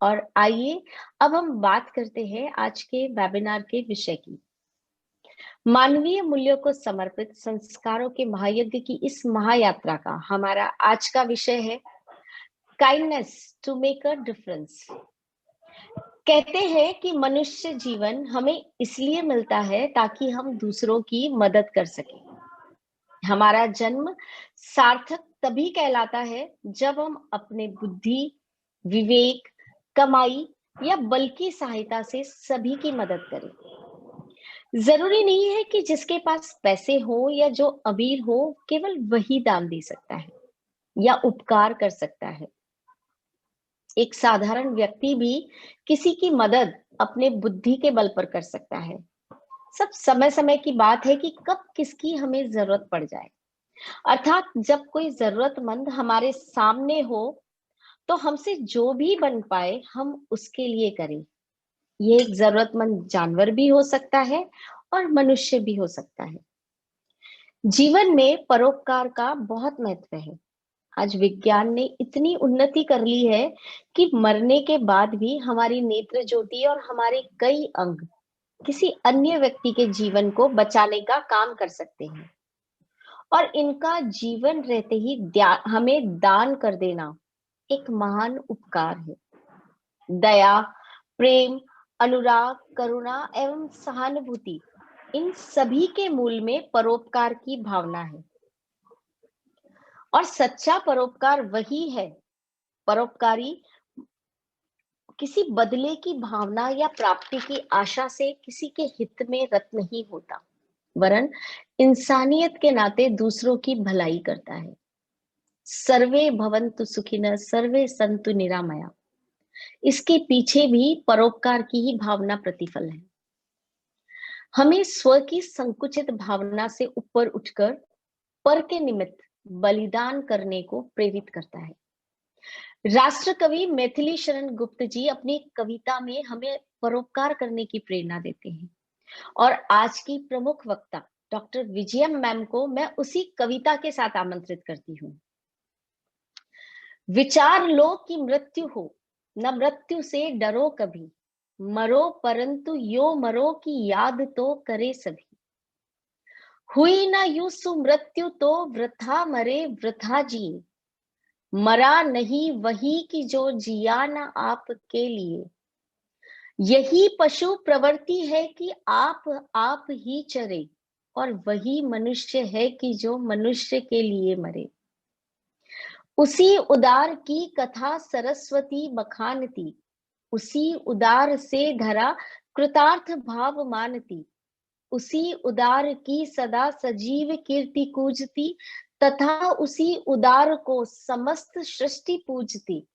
और आइए अब हम बात करते हैं आज के वेबिनार के विषय की। मानवीय मूल्यों को समर्पित संस्कारों के महायज्ञ की इस महायात्रा का हमारा आज का विषय है kindness to make a difference. कहते हैं कि मनुष्य जीवन हमें इसलिए मिलता है ताकि हम दूसरों की मदद कर सकें। हमारा जन्म सार्थक तभी कहलाता है जब हम अपने बुद्धि, विवेक, कमाई या बल की सहायता से सभी की मदद करें। जरूरी नहीं है कि जिसके पास पैसे हो या जो अमीर हो केवल वही दान दे सकता है या उपकार कर सकता है। एक साधारण व्यक्ति भी किसी की मदद अपने बुद्धि के बल पर कर सकता है। सब समय समय की बात है कि कब किसकी हमें जरूरत पड़ जाए। अर्थात जब कोई जरूरतमंद हमारे सामने हो तो हमसे जो भी बन पाए हम उसके लिए करें। ये एक जरूरतमंद जानवर भी हो सकता है और मनुष्य भी हो सकता है। जीवन में परोपकार का बहुत महत्व है। आज विज्ञान ने इतनी उन्नति कर ली है कि मरने के बाद भी हमारी नेत्र ज्योति और हमारे कई अंग किसी अन्य व्यक्ति के जीवन को बचाने का काम कर सकते हैं। और इनका जीवन रहते ही हमें दान कर देना एक महान उपकार है। दया, प्रेम, अनुराग, करुणा एवं सहानुभूति, इन सभी के मूल में परोपकार की भावना है। और सच्चा परोपकार वही है। परोपकारी किसी बदले की भावना या प्राप्ति की आशा से किसी के हित में रत नहीं होता, वरन इंसानियत के नाते दूसरों की भलाई करता है। सर्वे भवन्तु सुखिनः, सर्वे सन्तु निरामया, इसके पीछे भी परोपकार की ही भावना प्रतिफल है। हमें स्व की संकुचित भावना से ऊपर उठकर पर के निमित्त बलिदान करने को प्रेरित करता है। राष्ट्र कवि मैथिली शरण गुप्त जी अपनी कविता में हमें परोपकार करने की प्रेरणा देते हैं। और आज की प्रमुख वक्ता डॉक्टर विजयम मैम को मैं उसी कविता के साथ आमंत्रित करती हूँ। विचार लो कि मृत्यु हो, न मृत्यु से डरो कभी, मरो परंतु यो मरो की याद तो करे सभी। हुई न यूं सुमृत्यु तो वृथा मरे वृथा जी, मरा नहीं वही कि जो जिया न आपके लिए। यही पशु प्रवृत्ति है कि आप ही चरे, और वही मनुष्य है कि जो मनुष्य के लिए मरे। उसी उदार की कथा सरस्वती बखानती, उसी उदार से धरा कृतार्थ भाव मानती, उसी उदार की सदा सजीव कीर्ति कूजती, तथा उसी उदार को समस्त सृष्टि पूजती।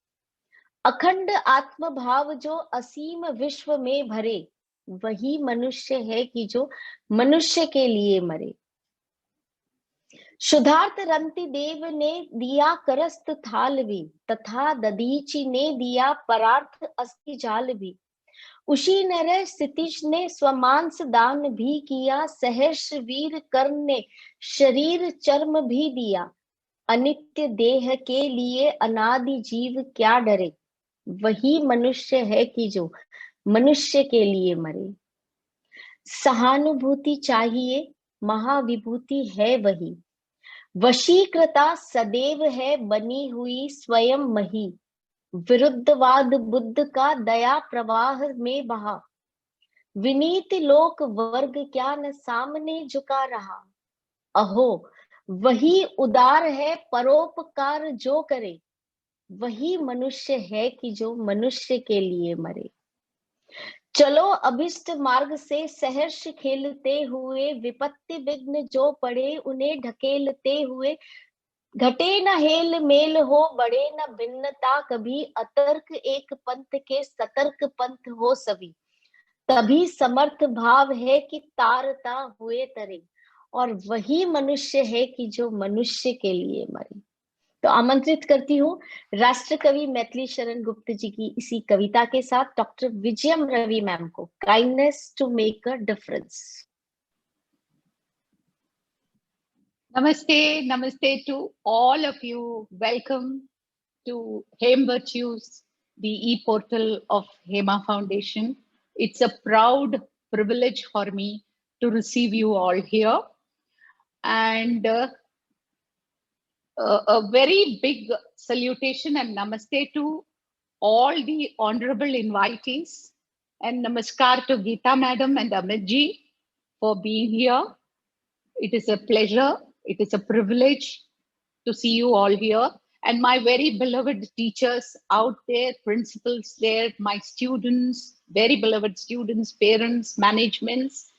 अखंड आत्म भाव जो असीम विश्व में भरे, वही मनुष्य है कि जो मनुष्य के लिए मरे। शुद्धार्थ रंति देव ने दिया करस्त थाल भी, तथा दधीचि ने दिया परार्थ अस्ति जाल भी। उसी नर स्थितिज ने स्वमांस दान भी किया, सहर्ष वीर कर्ण ने शरीर चर्म भी दिया। अनित्य देह के लिए अनादि जीव क्या डरे, वही मनुष्य है कि जो मनुष्य के लिए मरे। सहानुभूति चाहिए, महाविभूति है वही, वशीकृता सदैव है बनी हुई स्वयं मही। विरुद्धवाद बुद्ध का दया प्रवाह में बहा, विनीत लोक वर्ग क्या न सामने झुका रहा। अहो वही उदार है परोपकार जो करे, वही मनुष्य है कि जो मनुष्य के लिए मरे। चलो अभिष्ट मार्ग से सहर्ष खेलते हुए, विपत्ति विघ्न जो पड़े उन्हें ढकेलते हुए। घटे न हेल मेल हो, बढ़े न भिन्नता कभी, अतर्क एक पंथ के सतर्क पंथ हो सभी। तभी समर्थ भाव है कि तारता हुए तरे, और वही मनुष्य है कि जो मनुष्य के लिए मरे। तो आमंत्रित करती हूँ राष्ट्र कवि मैथिली शरण गुप्त जी की इसी कविता के साथ डॉक्टर विजयम रवि मैम को, kindness to make a difference. Namaste to all of you. Welcome to Hem Virtues the e-portal of HEMA Foundation. It's a proud privilege for me to receive you all here. And a very big salutation and namaste to all the honorable invitees. And namaskar to Geeta Madam and Amit ji for being here. It is a pleasure. It is a privilege to see you all here. And my very beloved teachers out there, principals there, my students, very beloved students, parents, managements,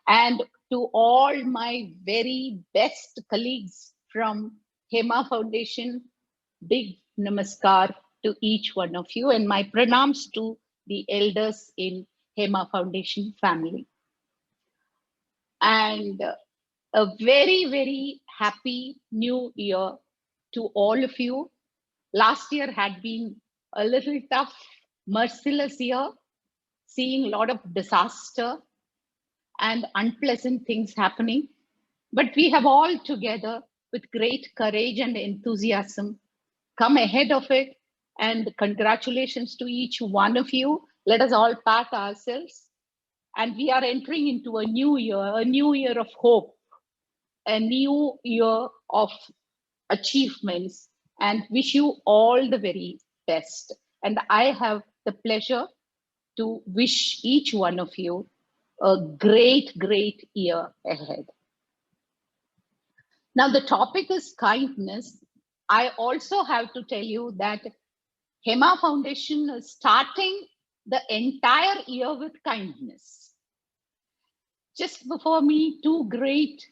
and to all my very best colleagues from HEMA Foundation, big namaskar to each one of you, and my pranams to the elders in HEMA Foundation family. And a very, very happy new year to all of you. Last year had been a little tough, merciless year, seeing a lot of disaster and unpleasant things happening. But we have all together, with great courage and enthusiasm, come ahead of it. And congratulations to each one of you. Let us all pat ourselves. And we are entering into a new year of hope, a new year of achievements, and wish you all the very best. And I have the pleasure to wish each one of you a great, great year ahead. Now, the topic is kindness. I also have to tell you that HEMA Foundation is starting the entire year with kindness. Just before me, two great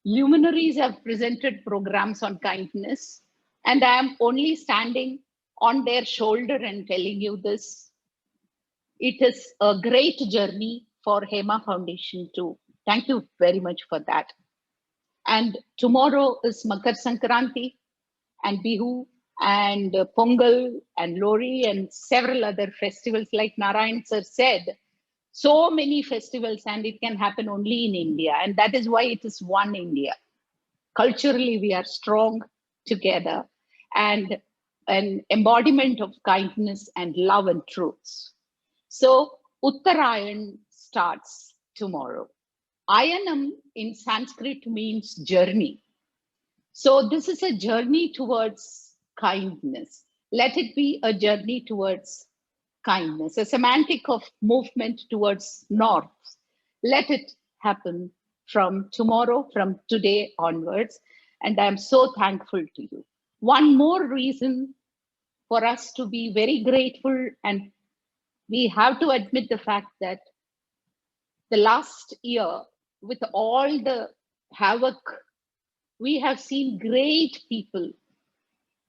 luminaries have presented programs on kindness, and I am only standing on their shoulder and telling you this. It is a great journey for HEMA Foundation too. Thank you very much for that. And tomorrow is Makar Sankranti and Bihu and Pongal and Lori and several other festivals, like Narayan sir said. So many festivals, and it can happen only in India. And that is why it is one India. Culturally, we are strong together, and an embodiment of kindness and love and truths. So Uttarayan starts tomorrow. Ayanam in Sanskrit means journey. So this is a journey towards kindness. Let it be a journey towards kindness, a semantic of movement towards north. Let it happen from tomorrow, from today onwards. And I'm so thankful to you. One more reason for us to be very grateful, and we have to admit the fact that the last year, with all the havoc, we have seen great people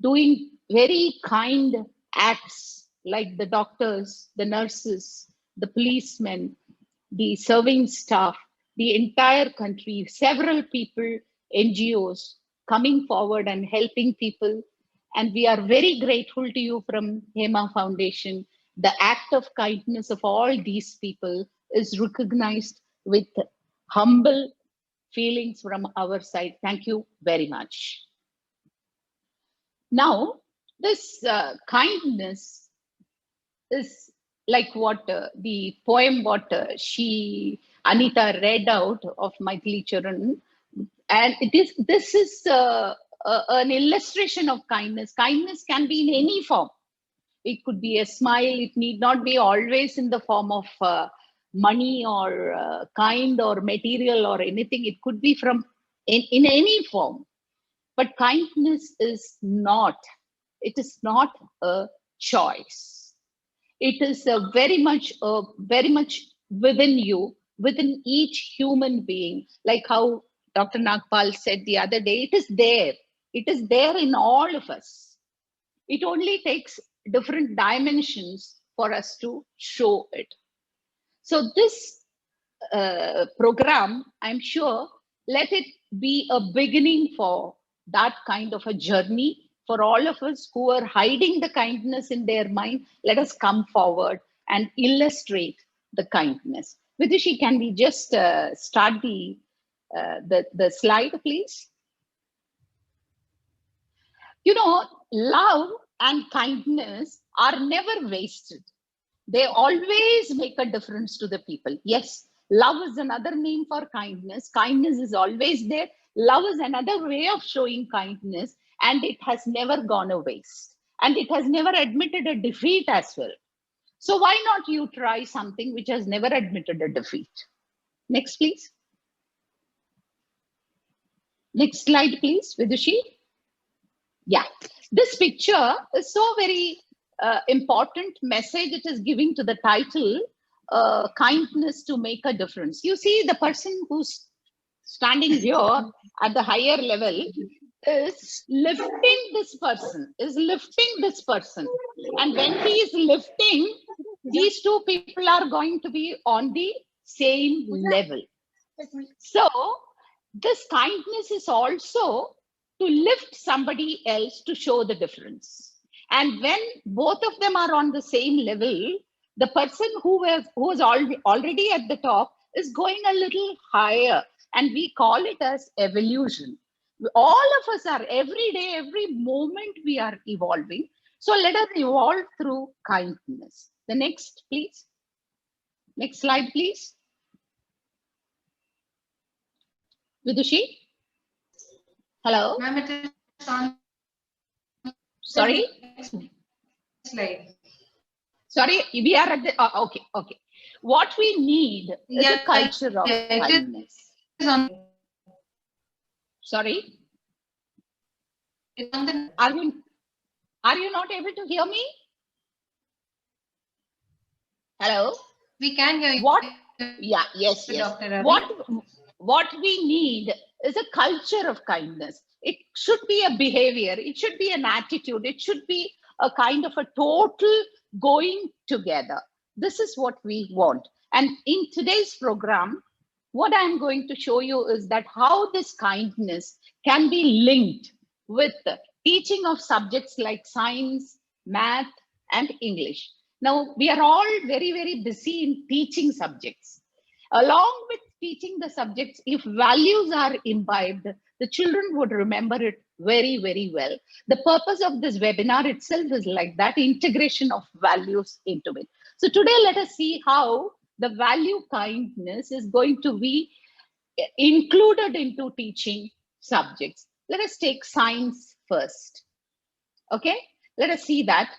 doing very kind acts, like the doctors, the nurses, the policemen, the serving staff, the entire country, several people, NGOs coming forward and helping people. And we are very grateful to you from HEMA Foundation. The act of kindness of all these people is recognized with humble feelings from our side. Thank you very much. Now, this kindness is like what the poem what Anita read out of Maithili Charan, and this is an illustration of kindness. Kindness can be in any form. It could be a smile. It need not be always in the form of money or kind or material or anything. It could be from in any form. But kindness is not. It is not a choice. It is very much within you, within each human being. Like how Dr. Nagpal said the other day, it is there. It is there in all of us. It only takes different dimensions for us to show it. So this program, I'm sure, let it be a beginning for that kind of a journey for all of us who are hiding the kindness in their mind. Let us come forward and illustrate the kindness. Vidushi, can we just start the slide, please? You know, love and kindness are never wasted. They always make a difference to the people. Yes, love is another name for kindness. Kindness is always there. Love is another way of showing kindness, and it has never gone a waste. And it has never admitted a defeat as well. So why not you try something which has never admitted a defeat? Next, please. Next slide, please, Vidushi. Yeah, this picture is so very important message it is giving to the title, kindness to make a difference. You see the person who's standing here at the higher level is lifting this person, And when he is lifting, these two people are going to be on the same level. So this kindness is also to lift somebody else to show the difference. And when both of them are on the same level, the person who is already at the top is going a little higher, and we call it as evolution. All of us are every day, every moment we are evolving. So let us evolve through kindness. The next, please. Next slide, please. Vidushi? Hello? Ma'am, it is on. Sorry? Slide. Sorry, we are at the, okay. What we need is a culture of kindness. Sorry? Are you not able to hear me? Hello? We can hear you. What? Yeah, yes. Dr. Ravi. What we need is a culture of kindness. It should be a behavior. It should be an attitude. It should be a kind of a total going together. This is what we want. And in today's program, what I'm going to show you is that how this kindness can be linked with teaching of subjects like science, math, and English. Now, we are all very, very busy in teaching subjects. Along with teaching the subjects, if values are imbibed, the children would remember it very, very well. The purpose of this webinar itself is like that, integration of values into it. So today, let us see how the value kindness is going to be included into teaching subjects. Let us take science first. Okay, let us see that.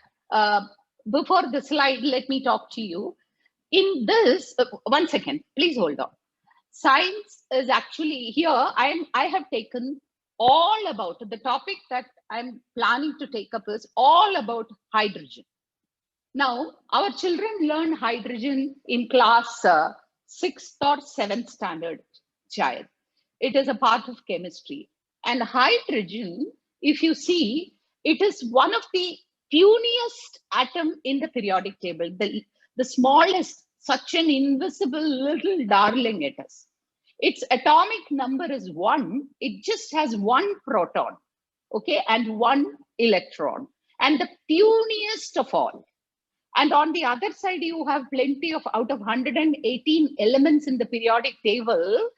Before the slide, let me talk to you. In this, 1 second, please hold on. Science is actually here. I have taken all about the topic that I'm planning to take up is all about hydrogen. Now, our children learn hydrogen in class 6th or 7th standard child. It is a part of chemistry. And hydrogen, if you see, it is one of the puniest atom in the periodic table, the smallest, such an invisible little darling it is. Its atomic number is 1. It just has 1 proton, okay, and 1 electron, and the puniest of all. And on the other side, you have plenty of, out of 118 elements in the periodic table,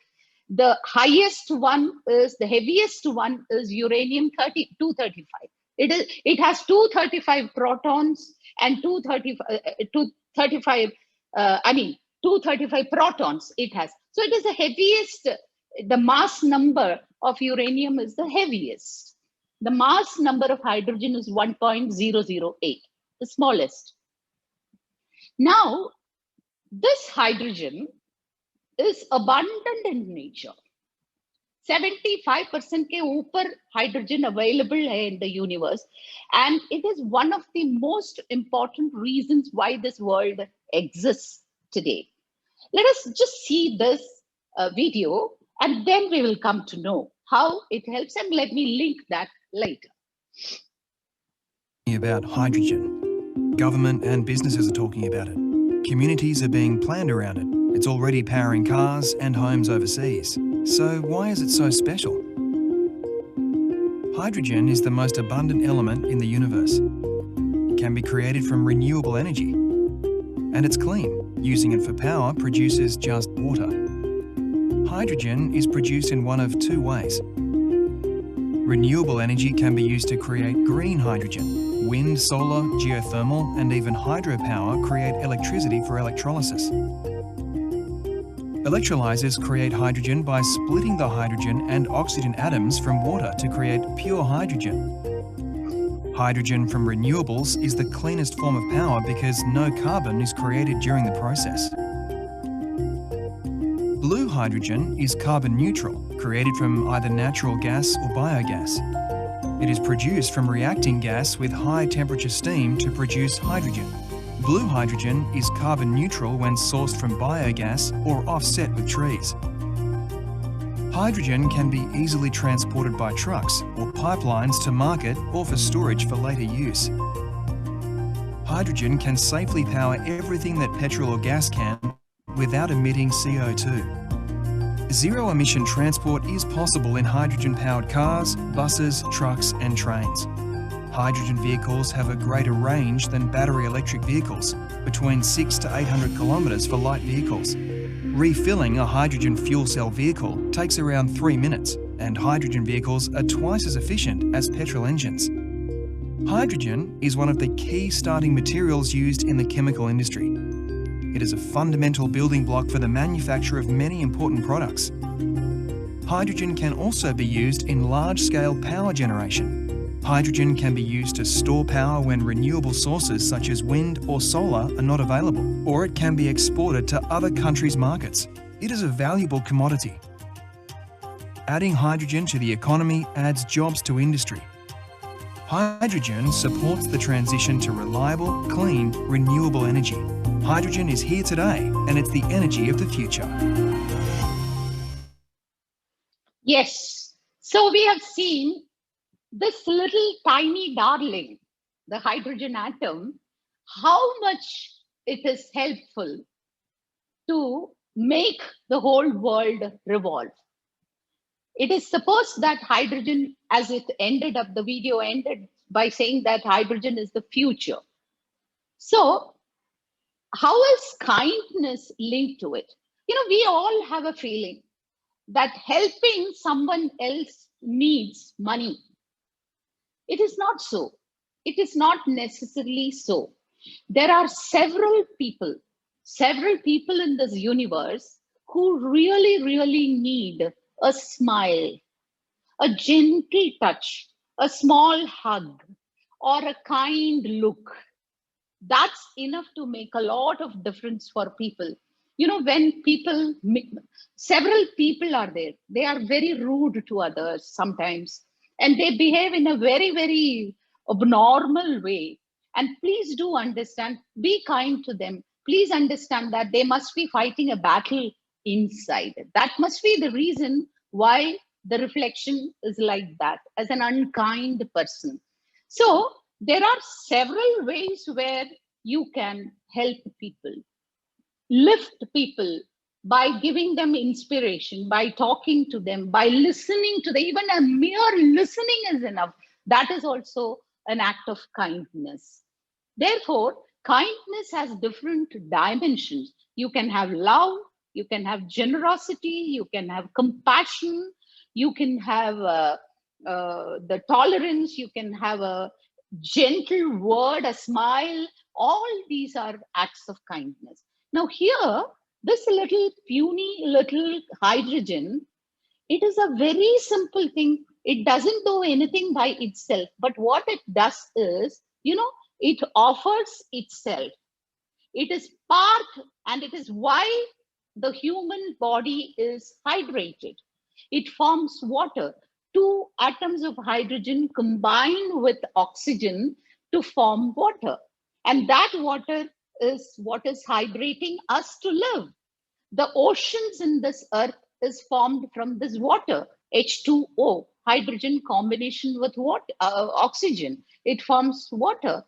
the highest one is, the heaviest one is uranium 235. It has 235 protons and 235 protons it has. So it is the heaviest, the mass number of uranium is the heaviest. The mass number of hydrogen is 1.008, the smallest. Now, this hydrogen is abundant in nature. 75% के ऊपर hydrogen available है in the universe, and it is one of the most important reasons why this world exists today. Let us just see this video, and then we will come to know how it helps, and let me link that later. About hydrogen. Government and businesses are talking about it. Communities are being planned around it. It's already powering cars and homes overseas. So why is it so special? Hydrogen is the most abundant element in the universe. It can be created from renewable energy. And it's clean. Using it for power produces just water. Hydrogen is produced in one of 2 ways. Renewable energy can be used to create green hydrogen, wind, solar, geothermal, and even hydropower create electricity for electrolysis. Electrolyzers create hydrogen by splitting the hydrogen and oxygen atoms from water to create pure hydrogen. Hydrogen from renewables is the cleanest form of power because no carbon is created during the process. Blue hydrogen is carbon neutral, created from either natural gas or biogas. It is produced from reacting gas with high temperature steam to produce hydrogen. Blue hydrogen is carbon neutral when sourced from biogas or offset with trees. Hydrogen can be easily transported by trucks or pipelines to market or for storage for later use. Hydrogen can safely power everything that petrol or gas can without emitting CO2. Zero-emission transport is possible in hydrogen-powered cars, buses, trucks and trains. Hydrogen vehicles have a greater range than battery electric vehicles, between 600 to 800 kilometres for light vehicles. Refilling a hydrogen fuel cell vehicle takes around 3 minutes, and hydrogen vehicles are twice as efficient as petrol engines. Hydrogen is one of the key starting materials used in the chemical industry. It is a fundamental building block for the manufacture of many important products. Hydrogen can also be used in large-scale power generation. Hydrogen can be used to store power when renewable sources such as wind or solar are not available, or it can be exported to other countries' markets. It is a valuable commodity. Adding hydrogen to the economy adds jobs to industry. Hydrogen supports the transition to reliable, clean, renewable energy. Hydrogen is here today, and it's the energy of the future. Yes. So we have seen this little tiny darling, the hydrogen atom, how much it is helpful to make the whole world revolve. It is supposed that hydrogen, as it ended up, the video ended by saying that hydrogen is the future. So how is kindness linked to it? You know, we all have a feeling that helping someone else needs money. It is not so. It is not necessarily so. There are several people in this universe who really, really need a smile, a gentle touch, a small hug, or a kind look. That's enough to make a lot of difference for people. You know, when several people are there, they are very rude to others sometimes, and they behave in a very, very abnormal way. And please do understand, be kind to them. Please understand that they must be fighting a battle inside. That must be the reason why the reflection is like that, as an unkind person. So there are several ways where you can help people, lift people by giving them inspiration, by talking to them, by listening to them. Even a mere listening is enough. That is also an act of kindness. Therefore, kindness has different dimensions. You can have love, you can have generosity, you can have compassion, you can have the tolerance, you can have a gentle word, a smile. All these are acts of kindness. Now here, this little puny little hydrogen, it is a very simple thing. It doesn't do anything by itself, but what it does is, you know, it offers itself. It is part, and it is why the human body is hydrated. It forms water. 2 atoms of hydrogen combine with oxygen to form water. And that water is what is hydrating us to live. The oceans in this earth is formed from this water, H2O, hydrogen combination with oxygen. It forms water.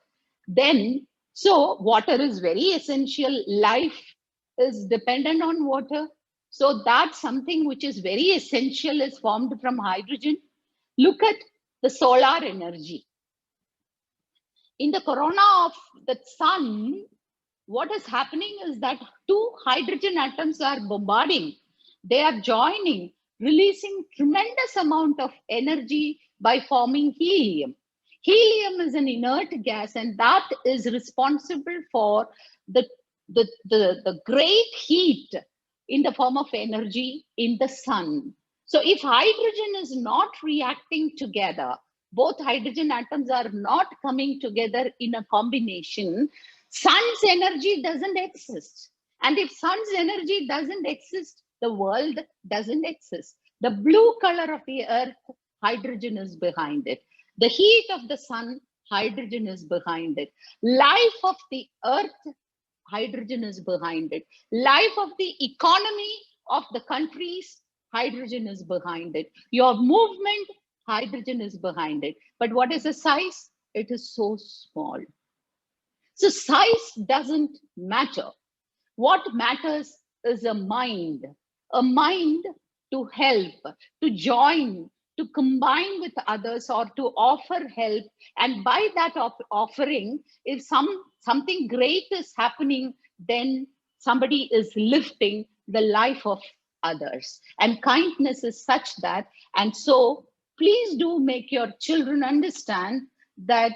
Then, so water is very essential. Life is dependent on water. So that's something which is very essential, is formed from hydrogen. Look at the solar energy. In the corona of the sun, what is happening is that 2 hydrogen atoms are bombarding. They are joining, releasing tremendous amount of energy by forming helium. Helium is an inert gas, and that is responsible for the great heat in the form of energy in the sun. So if hydrogen is not reacting together, both hydrogen atoms are not coming together in a combination, sun's energy doesn't exist. And if sun's energy doesn't exist, the world doesn't exist. The blue color of the earth, hydrogen is behind it. The heat of the sun, hydrogen is behind it. Life of the earth, hydrogen is behind it. Life of the economy of the countries, hydrogen is behind it. Your movement, hydrogen is behind it. But what is the size? It is so small. So size doesn't matter. What matters is a mind to help, to join, to combine with others, or to offer help. And by that offering, if something great is happening, then somebody is lifting the life of others. And kindness is such that, and so please do make your children understand that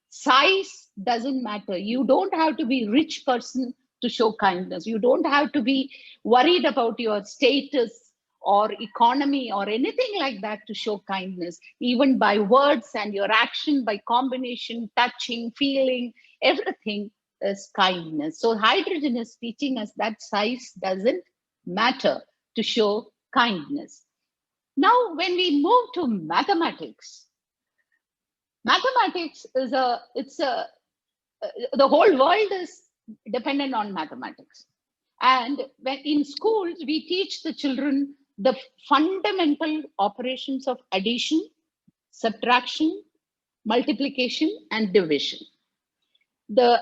size doesn't matter. You don't have to be a rich person to show kindness. You don't have to be worried about your status or economy or anything like that to show kindness. Even by words and your action, by combination, touching, feeling, everything is kindness. So hydrogen is teaching us that size doesn't matter to show kindness. Now, when we move to mathematics is the whole world is dependent on mathematics. And when in schools, we teach the children the fundamental operations of addition, subtraction, multiplication, and division.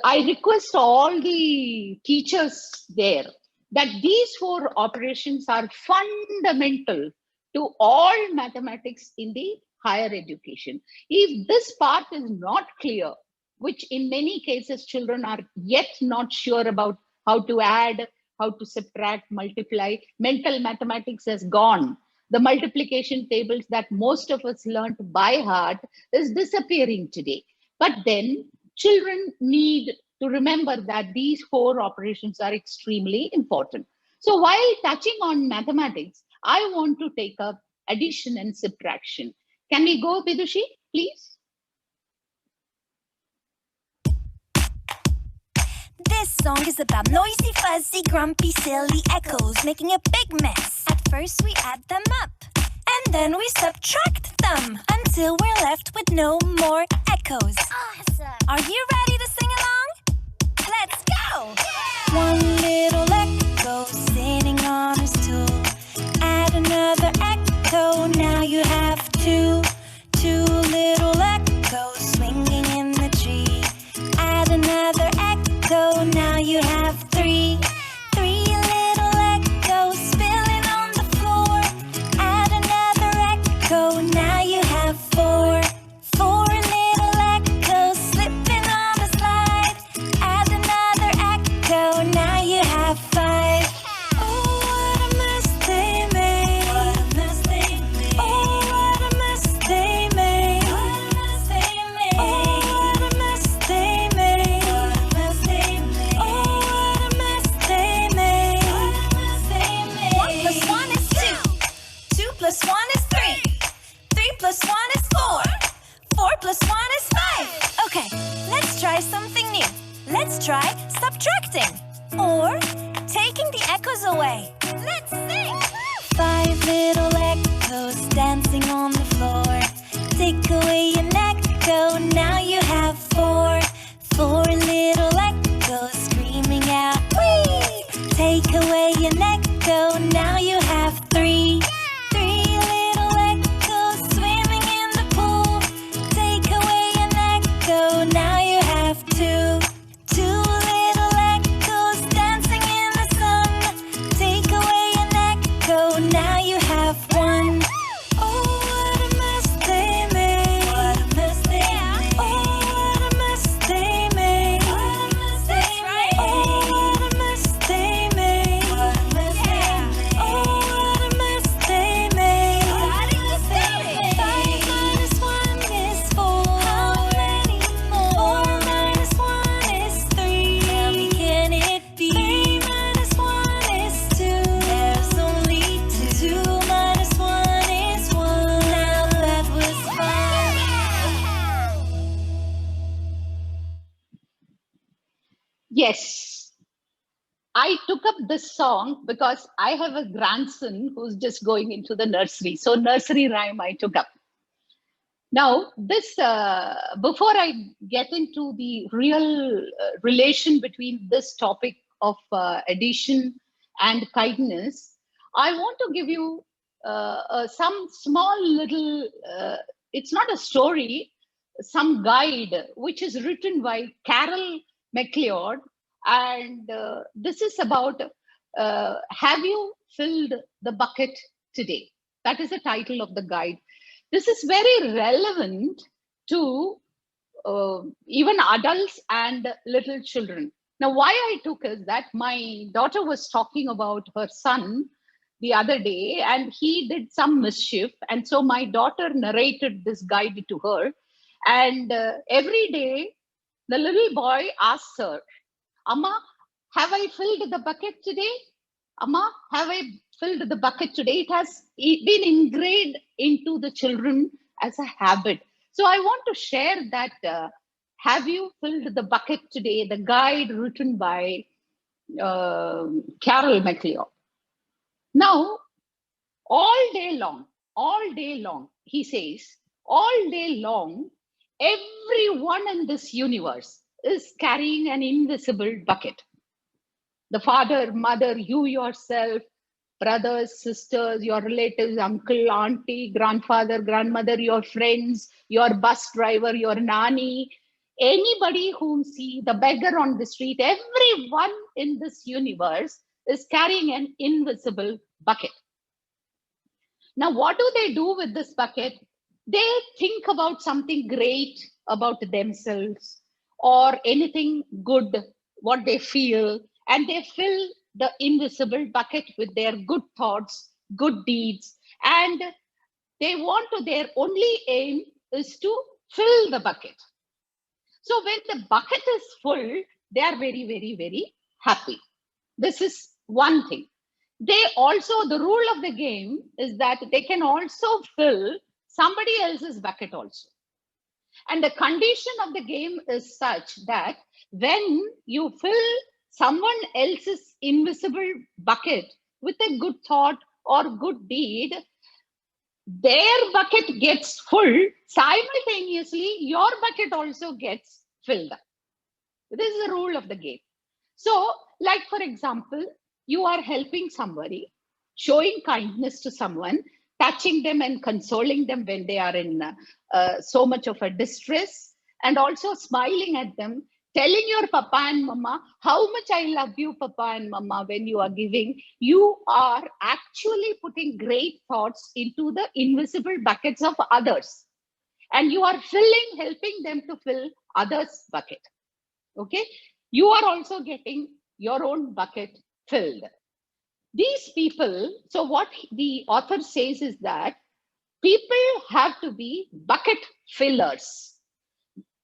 I request all the teachers there that these four operations are fundamental to all mathematics in the higher education. If this part is not clear, which in many cases children are yet not sure about how to add, how to subtract, multiply, mental mathematics has gone. The multiplication tables that most of us learned by heart is disappearing today. But then children need to remember that these four operations are extremely important. So while touching on mathematics, I want to take up addition and subtraction. Can we go, Vidushi, please? This song is about noisy, fuzzy, grumpy, silly echoes making a big mess. At first we add them up, and then we subtract them until we're left with no more echoes. Awesome! Are you ready to sing along? Let's go! Yeah! One little echo sitting on a stool. Add another echo, now you have two. Two little echoes swinging in the tree. Add another echo, now you have three. Three little echoes spilling on the floor. Add another echo, now you have four. Four little echoes slipping on the slide. Add another echo, now you have five. Oh, what a mess they made. What a mess they made. Oh, what a mess they made. What a mess they made. Oh, what a mess they made. What a mess they made. Oh, what a mess they made. What a mess they made. 1 plus 1 is 2. 2 plus 1 is 3. 3 plus 1 is 4. 4 plus 1 is 5. Okay, let's try something new. Let's try subtracting or taking the echoes away. Let's sing! 5 little echoes dancing on the floor. Take away an echo, now you have 4. 4 little echoes screaming out, wee! Take away an echo, now you have 3. 3 little echoes swimming in the pool. Take away an echo, now you have 2. 2 little echoes dancing in the sun. Take away an echo, now you have 1. Oh, what a mess they made. What a mess they made. Oh, what a mess Yes, I took up this song because I have a grandson who's just going into the nursery. So nursery rhyme I took up. Now, this before I get into the real relation between this topic of addition and kindness, I want to give you some small little, it's not a story, some guide, which is written by Carol McLeod. And this is about, have you filled the bucket today? That is the title of the guide. This is very relevant to even adults and little children. Now, why I took is that my daughter was talking about her son the other day and he did some mischief. And so my daughter narrated this guide to her. And every day, the little boy asks her, Amma, have I filled the bucket today? Amma, have I filled the bucket today? It has been ingrained into the children as a habit. So I want to share that have you filled the bucket today? The guide written by Carol McLeod. Now, all day long, he says, all day long, everyone in this universe is carrying an invisible bucket. The father, mother, you yourself, brothers, sisters, your relatives, uncle, auntie, grandfather, grandmother, your friends, your bus driver, your nanny, anybody whom see, the beggar on the street, everyone in this universe is carrying an invisible bucket. Now, what do they do with this bucket? They think about something great about themselves or anything good, what they feel, and they fill the invisible bucket with their good thoughts, good deeds, and they want to, their only aim is to fill the bucket. So when the bucket is full, they are very, very, very happy. This is one thing. They also, the rule of the game is that they can also fill somebody else's bucket also. And the condition of the game is such that when you fill someone else's invisible bucket with a good thought or good deed, their bucket gets full. Simultaneously, your bucket also gets filled up. This is the rule of the game. So, like for example, you are helping somebody, showing kindness to someone, touching them and consoling them when they are in so much of a distress, and also smiling at them, telling your papa and mama how much I love you, papa and mama, when you are giving. You are actually putting great thoughts into the invisible buckets of others. And you are helping them to fill others' bucket. Okay? You are also getting your own bucket filled. These people, so what the author says is that people have to be bucket fillers.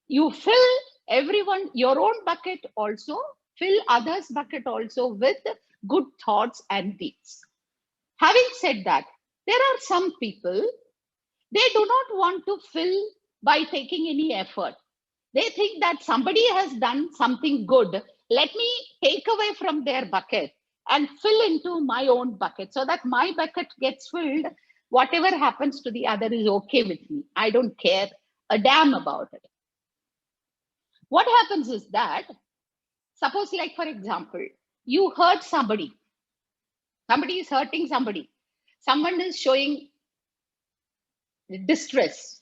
You fill everyone, your own bucket also, fill others' bucket also with good thoughts and deeds. Having said that, there are some people, they do not want to fill by taking any effort. They think that somebody has done something good. Let me take away from their bucket and fill into my own bucket so that my bucket gets filled. Whatever happens to the other is okay with me. I don't care a damn about it. What happens is that, suppose like for example, you hurt somebody. Somebody is hurting somebody. Someone is showing distress.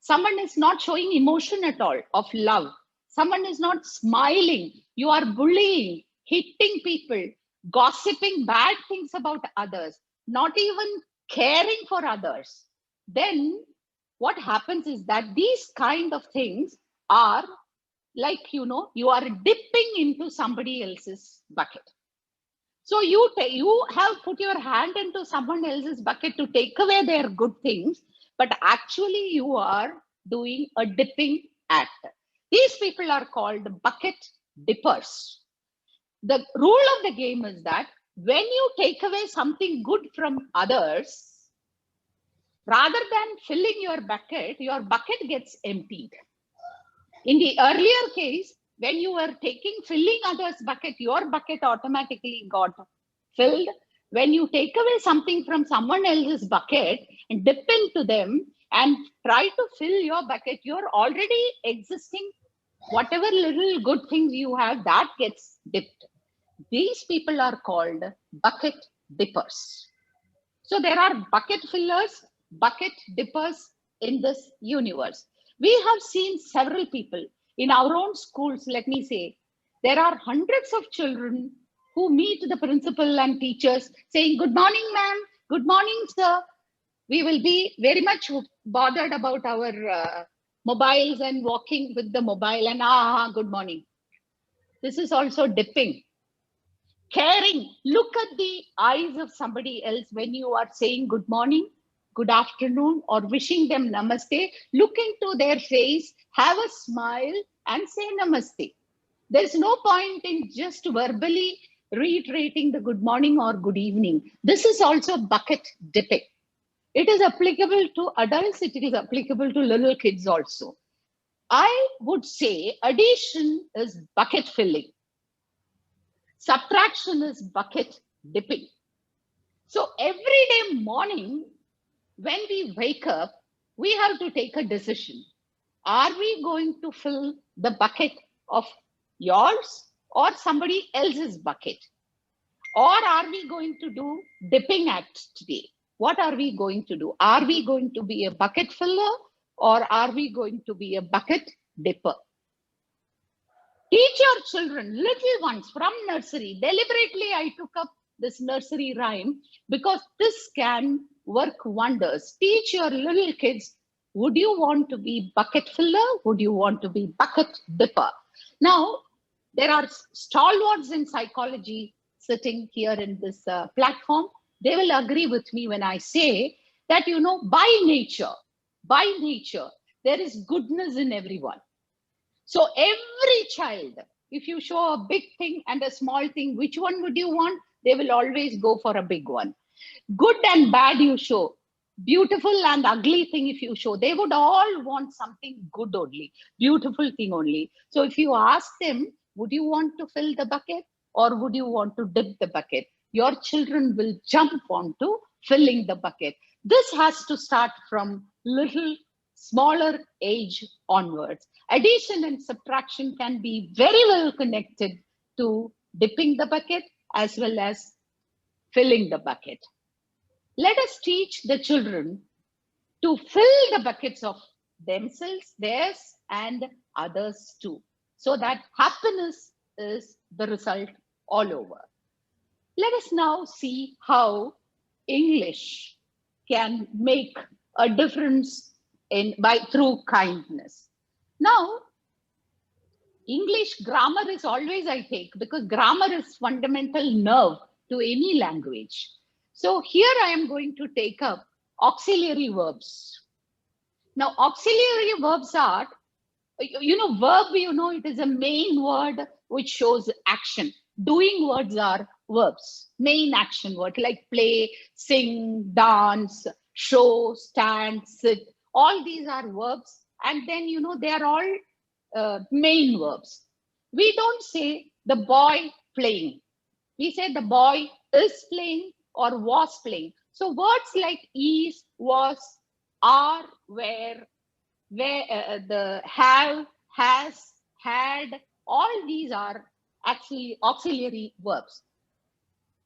Someone is not showing emotion at all of love. Someone is not smiling. You are bullying, hitting people, gossiping bad things about others, not even caring for others. Then what happens is that these kind of things are like, you are dipping into somebody else's bucket. So you have put your hand into someone else's bucket to take away their good things, but actually you are doing a dipping act. These people are called bucket dippers. The rule of the game is that when you take away something good from others, rather than filling your bucket gets emptied. In the earlier case, when you were filling others' bucket, your bucket automatically got filled. When you take away something from someone else's bucket and dip into them and try to fill your bucket, you're already existing. Whatever little good things you have, that gets dipped. These people are called bucket dippers. So there are bucket fillers, bucket dippers in this universe. We have seen several people in our own schools. Let me say, there are hundreds of children who meet the principal and teachers saying, "Good morning, ma'am. Good morning, sir." We will be very much bothered about our mobiles and walking with the mobile and good morning. This is also dipping. Caring. Look at the eyes of somebody else when you are saying good morning, good afternoon, or wishing them namaste. Look into their face, have a smile, and say namaste. There's no point in just verbally reiterating the good morning or good evening. This is also bucket dipping. It is applicable to adults, it is applicable to little kids also. I would say addition is bucket filling. Subtraction is bucket dipping. So every day morning, when we wake up, we have to take a decision. Are we going to fill the bucket of yours or somebody else's bucket? Or are we going to do dipping act today? What are we going to do? Are we going to be a bucket filler or are we going to be a bucket dipper? Teach your children, little ones from nursery. Deliberately, I took up this nursery rhyme because this can work wonders. Teach your little kids, would you want to be bucket filler? Would you want to be bucket dipper? Now, there are stalwarts in psychology sitting here in this platform. They will agree with me when I say that, by nature, there is goodness in everyone. So every child, if you show a big thing and a small thing, which one would you want? They will always go for a big one. Good and bad you show, beautiful and ugly thing if you show, they would all want something good only, beautiful thing only. So if you ask them, would you want to fill the bucket or would you want to dip the bucket? Your children will jump onto filling the bucket. This has to start from little smaller age onwards. Addition and subtraction can be very well connected to dipping the bucket as well as filling the bucket. Let us teach the children to fill the buckets of themselves, theirs, and others too, so that happiness is the result all over. Let us now see how English can make a difference through kindness. Now, English grammar is always I take because grammar is fundamental nerve to any language. So here I am going to take up auxiliary verbs. Now, auxiliary verbs are, verb, it is a main word which shows action. Doing words are verbs, main action word like play, sing, dance, show, stand, sit. All these are verbs. And then, they are all main verbs. We don't say the boy playing. We say the boy is playing or was playing. So words like is, was, are, were, the have, has, had, all these are actually auxiliary verbs.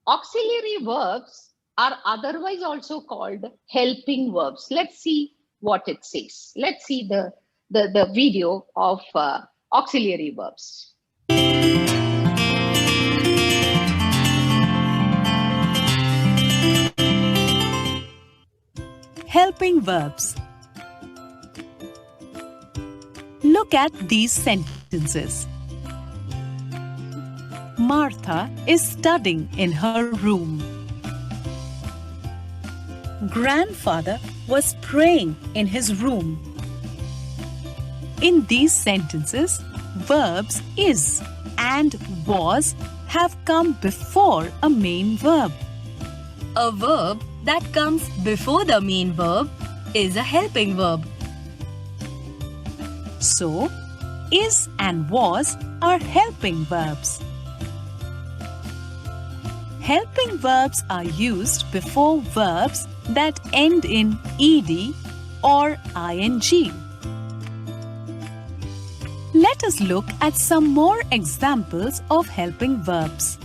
Auxiliary verbs are otherwise also called helping verbs. Let's see what it says. Let's see the video of auxiliary verbs. Helping verbs. Look at these sentences. Martha is studying in her room. Grandfather was praying in his room. In these sentences, verbs is and was have come before a main verb. A verb that comes before the main verb is a helping verb. So, is and was are helping verbs. Helping verbs are used before verbs that end in ed or ing. Let us look at some more examples of helping verbs.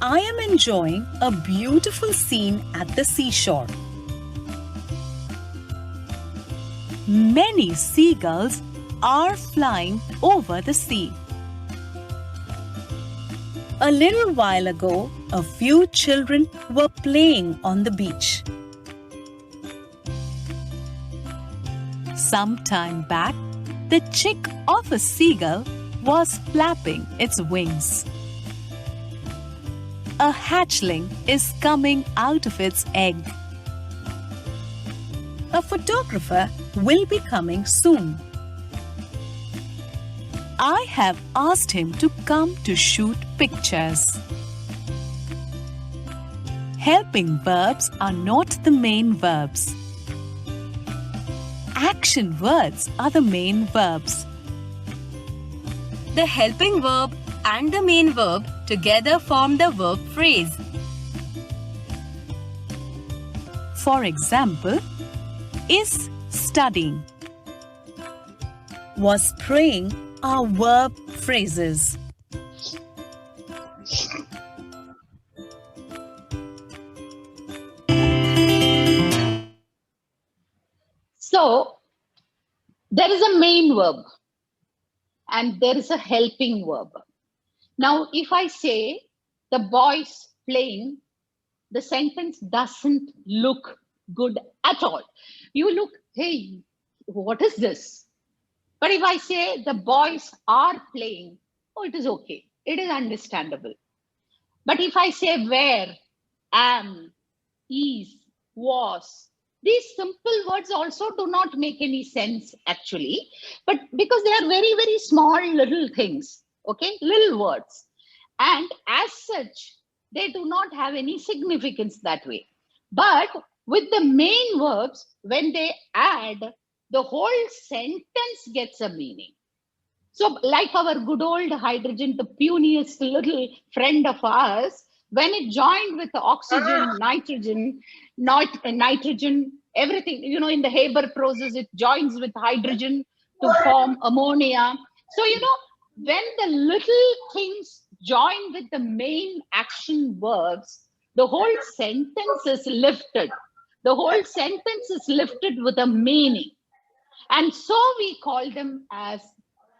I am enjoying a beautiful scene at the seashore. Many seagulls are flying over the sea. A little while ago, a few children were playing on the beach. Some time back, the chick of a seagull was flapping its wings. A hatchling is coming out of its egg. A photographer will be coming soon. I have asked him to come to shoot pictures. Helping verbs are not the main verbs. Action words are the main verbs. The helping verb and the main verb together form the verb phrase. For example, is studying, was praying are verb phrases. So, there is a main verb and there is a helping verb. Now, if I say the boys playing, the sentence doesn't look good at all. You look, hey, what is this? But if I say the boys are playing, oh, it is okay. It is understandable. But if I say where, am, is, was, these simple words also do not make any sense actually, but because they are very, very small little things, okay, little words. And as such, they do not have any significance that way. But with the main verbs, when they add, the whole sentence gets a meaning. So like our good old hydrogen, the puniest little friend of ours, when it joined with the oxygen, nitrogen, everything, you know, in the Haber process, it joins with hydrogen to form ammonia. So, you know, when the little things join with the main action verbs, the whole sentence is lifted. The whole sentence is lifted with a meaning. And so we call them as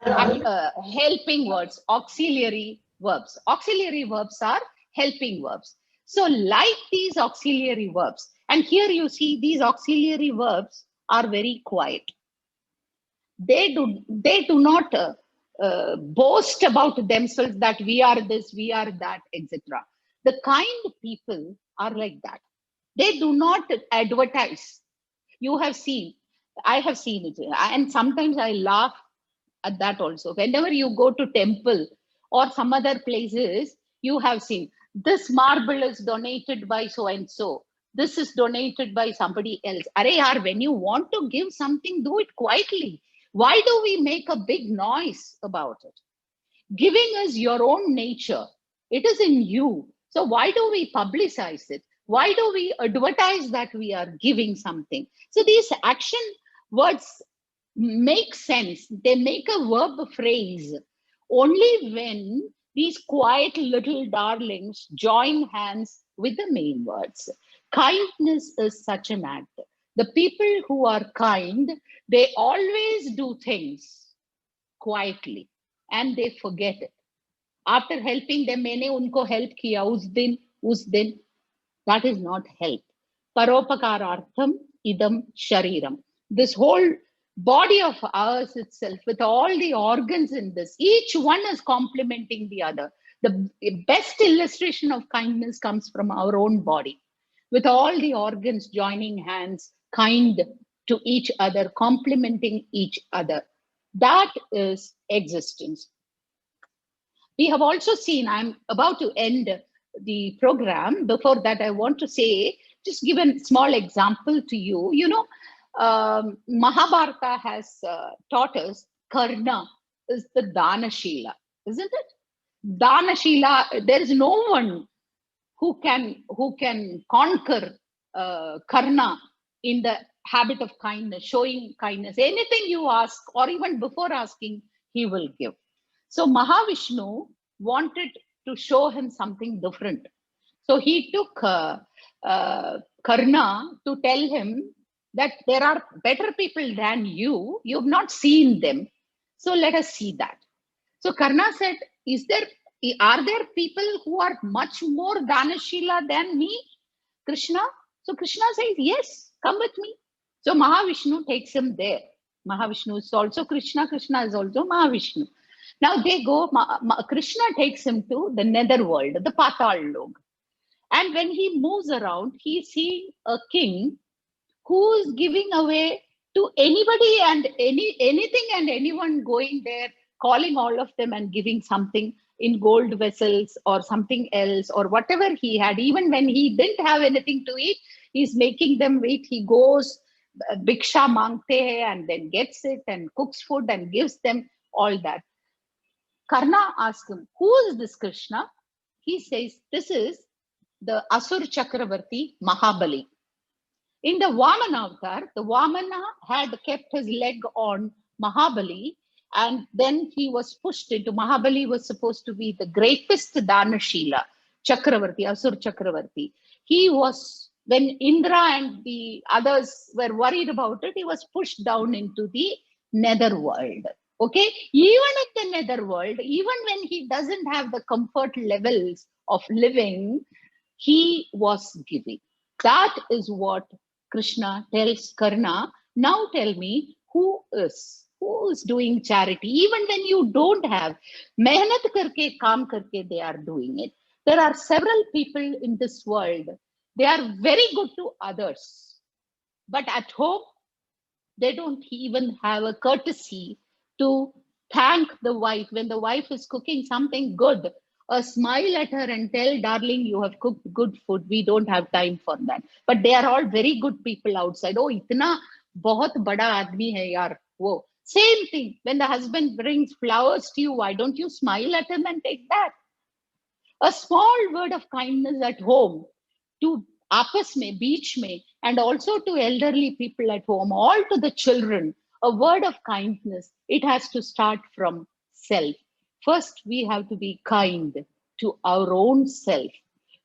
helping words, auxiliary verbs. Auxiliary verbs are helping verbs. So like these auxiliary verbs, and here you see these auxiliary verbs are very quiet. They do not boast about themselves that we are this, we are that, etc. The kind people are like that. They do not advertise. You have seen, I have seen it, and sometimes I laugh at that also. Whenever you go to temple or some other places, you have seen this marble is donated by so and so. This is donated by somebody else. Arey, when you want to give something, do it quietly. Why do we make a big noise about it? Giving is your own nature. It is in you. So why do we publicize it? Why do we advertise that we are giving something? So these action words make sense. They make a verb phrase only when these quiet little darlings join hands with the main words. Kindness is such an act. The people who are kind, they always do things quietly and they forget it. After helping them, मैंने उनको help किया उस दिन, that is not help. Paropakarartham idam shariram. This whole body of ours itself, with all the organs in this, each one is complementing the other. The best illustration of kindness comes from our own body, with all the organs joining hands, kind to each other, complementing each other. That is existence. We have also seen, I'm about to end the program. Before that, I want to say, just give a small example to you. You know, Mahabharata has taught us Karna is the Danashila, isn't it? Danashila, there is no one who can conquer Karna in the habit of kindness, showing kindness. Anything you ask, or even before asking, he will give. So Mahavishnu wanted to show him something different. So he took Karna to tell him that there are better people than you. You've not seen them. So let us see that. So Karna said, are there people who are much more Danashila than me, Krishna? So Krishna says, yes, come with me. So Mahavishnu takes him there. Mahavishnu is also Krishna. Krishna is also Mahavishnu. Now they go, Krishna takes him to the netherworld, the Patal Lok. And when he moves around, he sees a king who is giving away to anybody and anything and anyone going there, calling all of them and giving something in gold vessels or something else or whatever he had. Even when he didn't have anything to eat, he's making them wait. He goes, Bhiksha mangte hai, and then gets it and cooks food and gives them all that. Karna asks him, who is this Krishna? He says, this is the Asur Chakravarti Mahabali. In the Vamana avatar, the Vamana had kept his leg on Mahabali, and then he was pushed into, Mahabali was supposed to be the greatest Danashila, Chakravarti, Asur Chakravarti. He was, when Indra and the others were worried about it, he was pushed down into the netherworld. Okay, even at the netherworld, even when he doesn't have the comfort levels of living, he was giving. That is what Krishna tells Karna. Now tell me, who is doing charity? Even when you don't have, mehnat karke, kaam karke, they are doing it. There are several people in this world. They are very good to others, but at home, they don't even have a courtesy to thank the wife when the wife is cooking something good. A smile at her and tell, darling, you have cooked good food. We don't have time for that. But they are all very good people outside. Oh, itna bahut bada aadmi hai yaar. Whoa. Same thing. When the husband brings flowers to you, why don't you smile at him and take that? A small word of kindness at home to aapas mein, beech mein, and also to elderly people at home, all to the children, a word of kindness. It has to start from self. First, we have to be kind to our own self.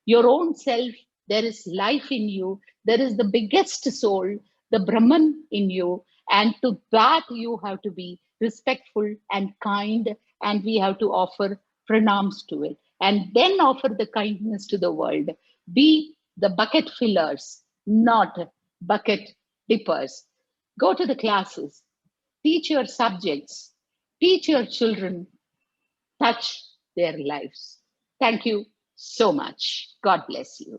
Your own self, there is life in you. There is the biggest soul, the Brahman in you. And to that, you have to be respectful and kind. And we have to offer pranams to it. And then offer the kindness to the world. Be the bucket fillers, not bucket dippers. Go to the classes. Teach your subjects. Teach your children. Touch their lives. Thank you so much. God bless you.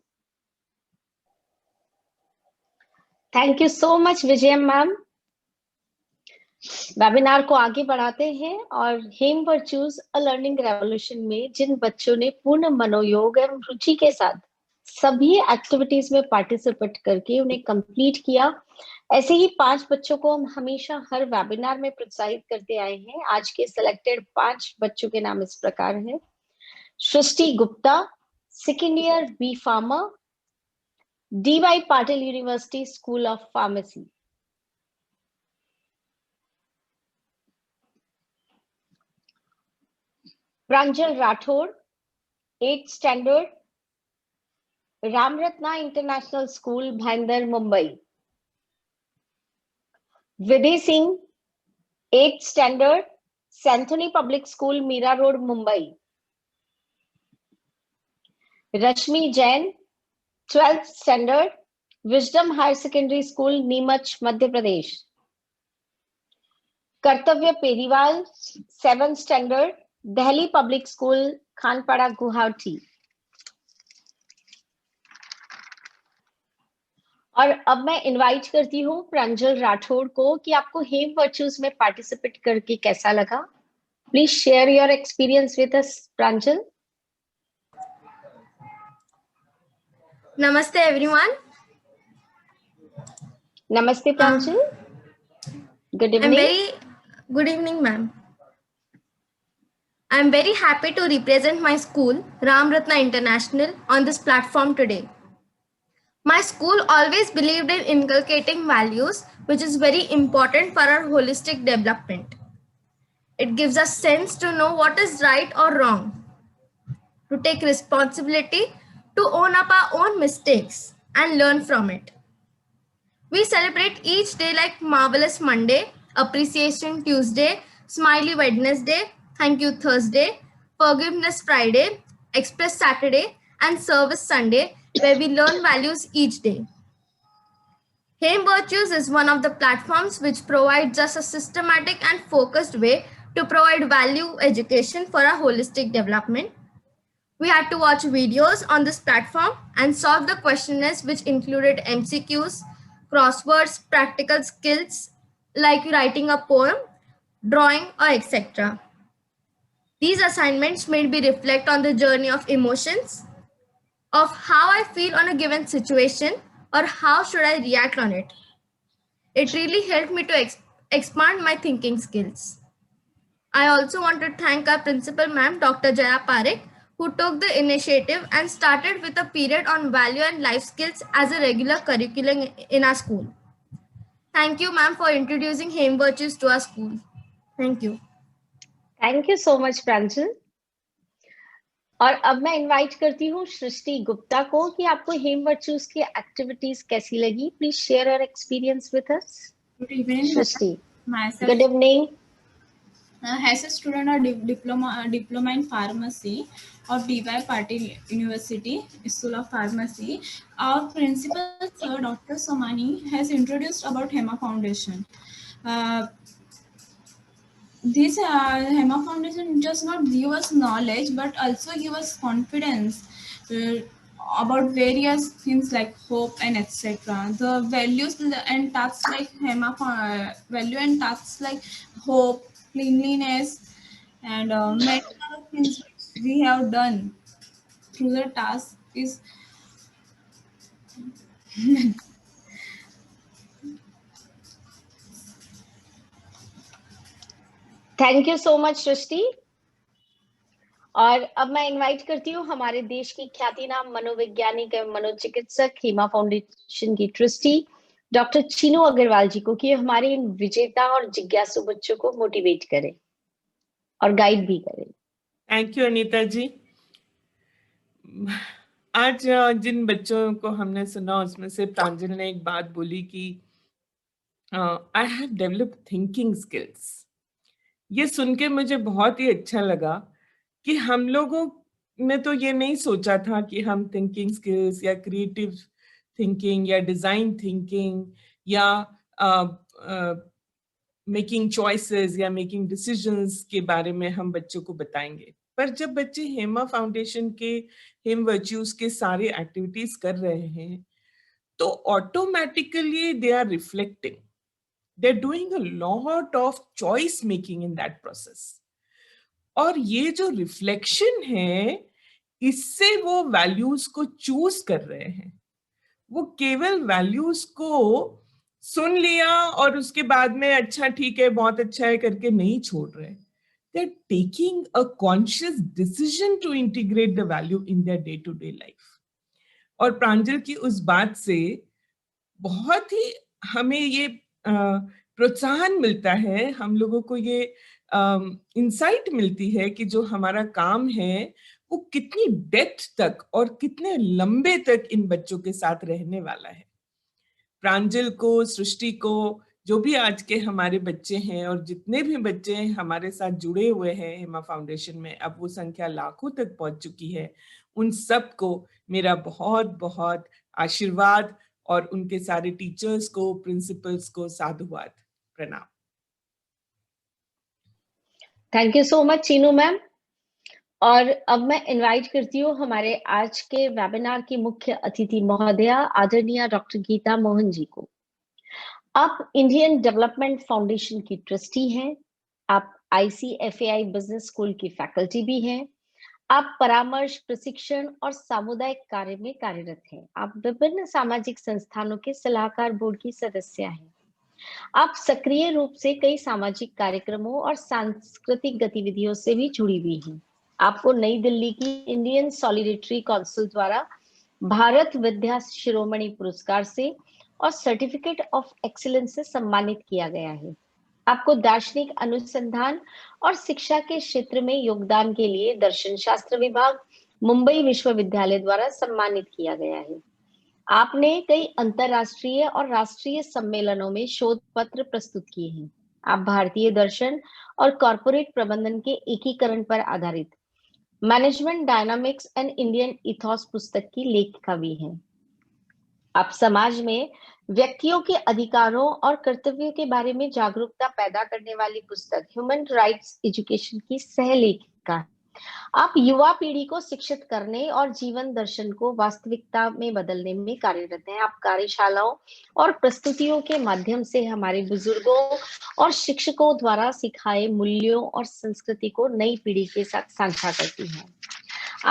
Thank you so much, Vijayam ma'am. Webinar को आगे बढ़ाते हैं और हेम virtues a learning revolution में जिन बच्चों ने पूर्ण मनोयोग एवं रुचि के साथ सभी एक्टिविटीज में पार्टिसिपेट करके उन्हें कंप्लीट किया, ऐसे ही 5 बच्चों को हम हमेशा हर वेबिनार में प्रोत्साहित करते आए हैं। आज के सिलेक्टेड 5 बच्चों के नाम इस प्रकार है: Srishti Gupta, second year B pharma, DY. Patil university school of pharmacy. Pranjal Rathore, 8th standard, Ramratna international school, Bhayandar, Mumbai. Vidhi Singh, 8th standard, सेंथनी public school, Mira Road, Mumbai. Rashmi Jain, 12th standard, wisdom higher secondary school, Neemuch, Madhya Pradesh. Kartavya Periwal, 7th standard, Delhi public school, Khanapara, Guwahati. और अब मैं इनवाइट करती हूँ प्रांजल राठौड़ को कि आपको हेम वर्च्यूज में पार्टिसिपेट करके कैसा लगा। Please share your experience with us, Pranjal. Namaste everyone. Namaste, Pranjal. Good evening. Good evening, ma'am. I am very happy to represent my school, Ram Ratna International, on this platform today. My school always believed in inculcating values, which is very important for our holistic development. It gives us sense to know what is right or wrong, to take responsibility, to own up our own mistakes and learn from it. We celebrate each day like Marvelous Monday, Appreciation Tuesday, Smiley Wednesday, Thank You Thursday, Forgiveness Friday, Express Saturday, and Service Sunday, where we learn values each day. Hame Virtues is one of the platforms which provides us a systematic and focused way to provide value education for our holistic development. We had to watch videos on this platform and solve the questionnaires which included MCQs, crosswords, practical skills like writing a poem, drawing, or etc. These assignments made me reflect on the journey of emotions, of how I feel on a given situation, or how should I react on it. It really helped me to expand my thinking skills. I also want to thank our principal ma'am, Dr. Jaya Parekh, who took the initiative and started with a period on value and life skills as a regular curriculum in our school. Thank you, ma'am, for introducing Hame Virtues to our school. Thank you. Thank you so much, Pranjal. और अब मैं invite करती हूँ सृष्टि गुप्ता को कि आपको हेम virtues की activities कैसी लगी. Please share your experience with us. Good evening, Srishti. myself. Good evening. As a student of diploma in pharmacy of DY Patil University School of Pharmacy, our principal sir Dr. Somani has introduced about HEMA Foundation. This HEMA Foundation does not give us knowledge but also give us confidence about various things like hope and etc. The values and tasks like HEMA value and tasks like hope, cleanliness, and many other things which we have done through the task is thank you so much Srishti. और अब मैं invite करती हूँ हमारे देश की ख्यातिनाम मनोवैज्ञानिक एवं मनोचिकित्सक हेमा फाउंडेशन की ट्रस्टी डॉक्टर चीनू अग्रवाल जी को कि हमारे इन विजेता और जिज्ञासु बच्चों को मोटिवेट करें और गाइड भी करें. थैंक यू अनीता जी. आज जिन बच्चों को हमने सुना उसमें से प्रांजल ने एक बात बोली कि I have developed thinking skills. ये सुन के मुझे बहुत ही अच्छा लगा कि हम लोगों ने तो ये नहीं सोचा था कि हम थिंकिंग स्किल्स या क्रिएटिव थिंकिंग या डिजाइन थिंकिंग या मेकिंग चॉइसेस या मेकिंग डिसीजंस के बारे में हम बच्चों को बताएंगे. पर जब बच्चे हेमा फाउंडेशन के हेम वर्च्यूज के सारे एक्टिविटीज कर रहे हैं तो automatically they are reflecting, they are doing a lot of choice making in that process. और ये जो रिफ्लेक्शन है इससे वो वैल्यूज को चूज कर रहे हैं. वो केवल वैल्यूज को सुन लिया और उसके बाद में अच्छा ठीक है बहुत अच्छा है करके नहीं छोड़ रहे. They're taking a conscious decision to integrate the value in their day-to-day life. और प्रांजल की उस बात से बहुत ही हमें ये प्रोत्साहन मिलता है, हम लोगों को ये इंसाइट मिलती है कि जो हमारा काम है वो कितनी डेप्थ तक और कितने लंबे तक इन बच्चों के साथ रहने वाला है. प्रांजल को, सृष्टि को, जो भी आज के हमारे बच्चे हैं और जितने भी बच्चे हमारे साथ जुड़े हुए हैं हेमा फाउंडेशन में, अब वो संख्या लाखों तक पहुंच चुकी है, उन सब को मेरा बहुत बहुत आशीर्वाद और उनके सारे टीचर्स को, प्रिंसिपल्स को साधुवाद, प्रणाम. Thank you so much Chinu ma'am. और अब मैं इनवाइट करती हूँ हमारे आज के वेबिनार की मुख्य अतिथि महोदया आदरणीय डॉक्टर गीता मोहन जी को. आप इंडियन डेवलपमेंट फाउंडेशन की ट्रस्टी हैं, आप ICFAI बिजनेस स्कूल की फैकल्टी भी हैं, आप परामर्श, प्रशिक्षण और सामुदायिक कार्य में कार्यरत हैं। आप विभिन्न सामाजिक संस्थानों के सलाहकार बोर्ड की सदस्य हैं। आप सक्रिय रूप से कई सामाजिक कार्यक्रमों और सांस्कृतिक गतिविधियों से भी जुड़ी हुई हैं। आपको नई दिल्ली की इंडियन सॉलिडेरिटी काउंसिल द्वारा भारत विद्या शिरोमणि पुरस्कार से और सर्टिफिकेट ऑफ एक्सीलेंस से सम्मानित किया गया है। आपको दार्शनिक अनुसंधान और शिक्षा के क्षेत्र में योगदान के लिए दर्शन शास्त्र विभाग, मुंबई विश्वविद्यालय द्वारा सम्मानित किया गया है। आपने कई अंतरराष्ट्रीय और राष्ट्रीय सम्मेलनों में शोध पत्र प्रस्तुत किए हैं। आप भारतीय दर्शन और कॉरपोरेट प्रबंधन के एकीकरण पर आधारित management dynamics and Indian ethos पुस्तक की लेखिका भी हैं। आप समाज में व्यक्तियों के अधिकारों और कर्तव्यों के बारे में जागरूकता पैदा करने वाली पुस्तक ह्यूमन राइट्स एजुकेशन की सह लेखिका हैं। आप युवा पीढ़ी को शिक्षित करने और जीवन दर्शन को वास्तविकता में बदलने में कार्यरत हैं। आप कार्यशालाओं और प्रस्तुतियों के माध्यम से हमारे बुजुर्गों और शिक्षकों द्वारा सिखाए मूल्यों और संस्कृति को नई पीढ़ी के साथ साझा करती हैं।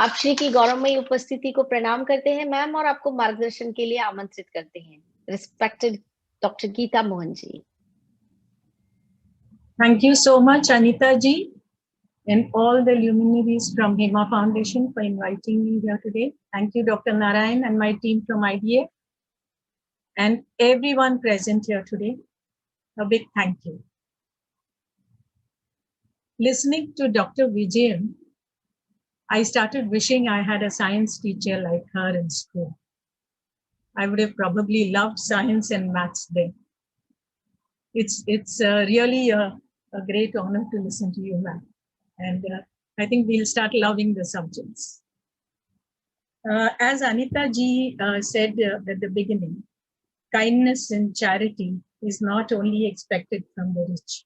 आप श्री की गौरवमयी उपस्थिति को प्रणाम करते हैं मैम और आपको मार्गदर्शन के लिए आमंत्रित करते हैं। Respected doctor Geeta Mohan ji. Thank you so much, Anita ji, and all the luminaries from Hema Foundation for inviting me here today. Thank you, Dr. Narayan and my team from IDA, and everyone present here today. A big thank you. Listening to Dr. Vijayam, I started wishing I had a science teacher like her in school. I would have probably loved science and maths then. It's really a great honor to listen to you, ma'am. And I think we'll start loving the subjects. As Anita ji said at the beginning, kindness and charity is not only expected from the rich.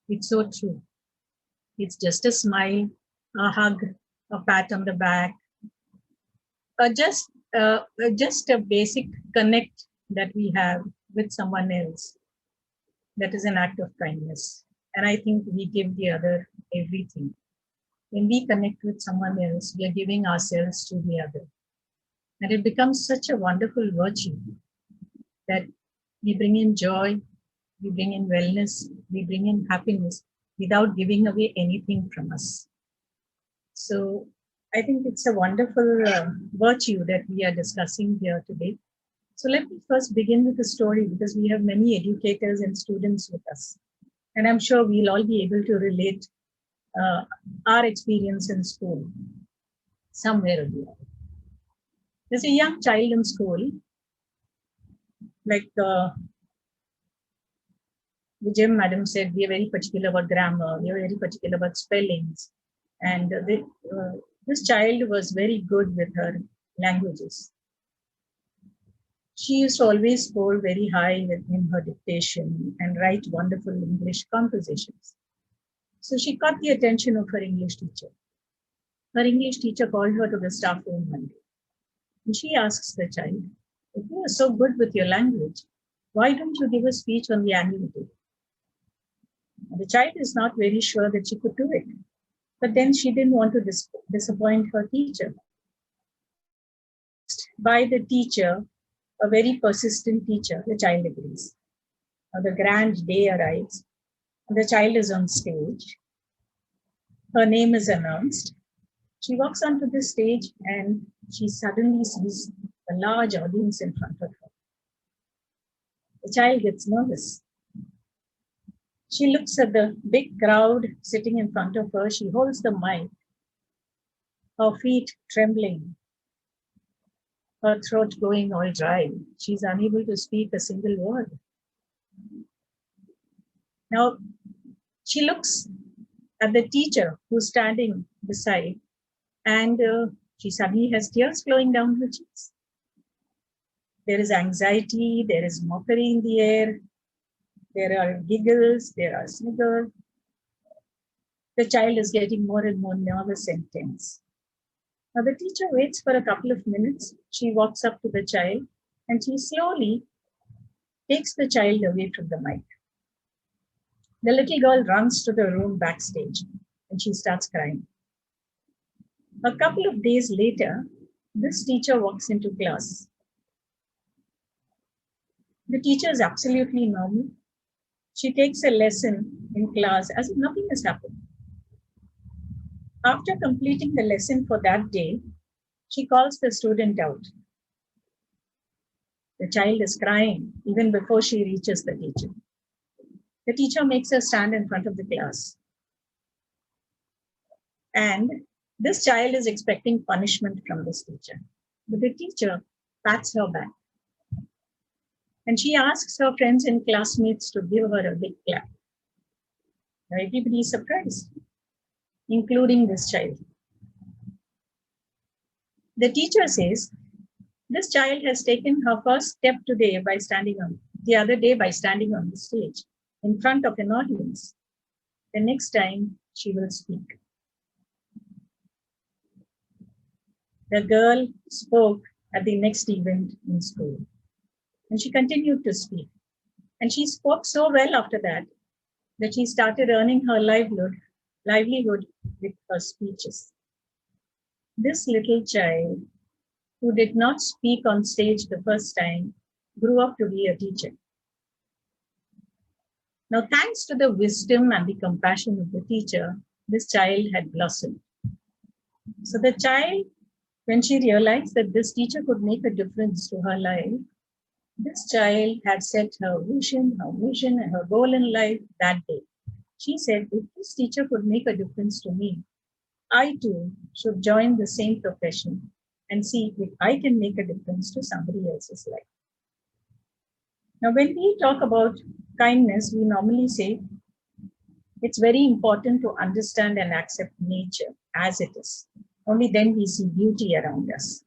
It's so true. It's just a smile, a hug, a pat on the back, just a basic connect that we have with someone else. That is an act of kindness. And I think we give the other everything. When we connect with someone else, we are giving ourselves to the other. And it becomes such a wonderful virtue that we bring in joy, we bring in wellness, we bring in happiness without giving away anything from us. So I think it's a wonderful virtue that we are discussing here today. So let me first begin with a story because we have many educators and students with us. And I'm sure we'll all be able to relate our experience in school somewhere or the other. There's a young child in school, like Vijayam madam said, we are very particular about grammar, we are very particular about spellings. And this child was very good with her languages. She used to always score very high in her dictation and write wonderful English compositions. So she caught the attention of her English teacher. Her English teacher called her to the staff room one day. And she asks the child, if you are so good with your language, why don't you give a speech on the annual day? The child is not very sure that she could do it. But then she didn't want to disappoint her teacher. By the teacher, a very persistent teacher, the child agrees. Now the grand day arrives, and the child is on stage. Her name is announced. She walks onto the stage and she suddenly sees a large audience in front of her. The child gets nervous. She looks at the big crowd sitting in front of her. She holds the mic, her feet trembling, her throat going all dry. She's unable to speak a single word. Now, she looks at the teacher who's standing beside, and she suddenly has tears flowing down her cheeks. There is anxiety, there is mockery in the air, there are giggles, there are sniggers. The child is getting more and more nervous and tense. Now the teacher waits for a couple of minutes. She walks up to the child and she slowly takes the child away from the mic. The little girl runs to the room backstage and she starts crying. A couple of days later, this teacher walks into class. The teacher is absolutely normal. She takes a lesson in class as if nothing has happened. After completing the lesson for that day, she calls the student out. The child is crying even before she reaches the teacher. The teacher makes her stand in front of the class. And this child is expecting punishment from this teacher. But the teacher pats her back. And she asks her friends and classmates to give her a big clap. Now everybody is surprised, including this child. The teacher says, this child has taken her first step today by the other day by standing on the stage in front of an audience. The next time she will speak. The girl spoke at the next event in school. And she continued to speak. And she spoke so well after that she started earning her livelihood with her speeches. This little child, who did not speak on stage the first time, grew up to be a teacher. Now, thanks to the wisdom and the compassion of the teacher, this child had blossomed. So the child, when she realized that this teacher could make a difference to her life, this child had set her vision, and her goal in life that day. She said, if this teacher could make a difference to me, I too should join the same profession and see if I can make a difference to somebody else's life. Now, when we talk about kindness, we normally say it's very important to understand and accept nature as it is. Only then we see beauty around us.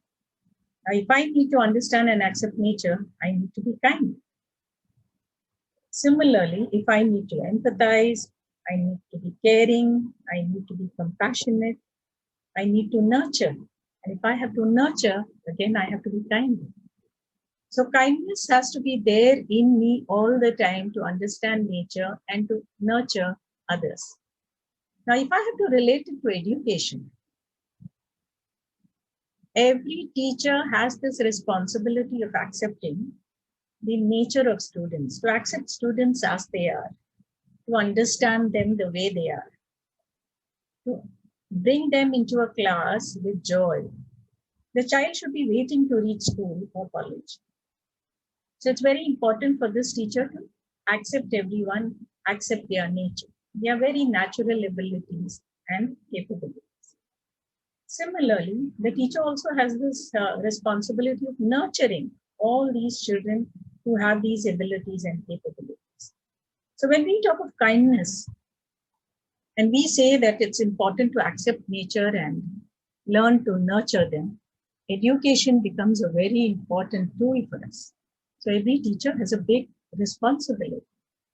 Now, if I need to understand and accept nature, I need to be kind. Similarly, if I need to empathize, I need to be caring, I need to be compassionate, I need to nurture. And if I have to nurture, again, I have to be kind. So kindness has to be there in me all the time to understand nature and to nurture others. Now, if I have to relate it to education, every teacher has this responsibility of accepting the nature of students, to accept students as they are, to understand them the way they are, to bring them into a class with joy. The child should be waiting to reach school or college. So it's very important for this teacher to accept everyone, accept their nature, their very natural abilities and capabilities. Similarly, the teacher also has this responsibility of nurturing all these children who have these abilities and capabilities. So when we talk of kindness, and we say that it's important to accept nature and learn to nurture them, education becomes a very important tool for us. So every teacher has a big responsibility.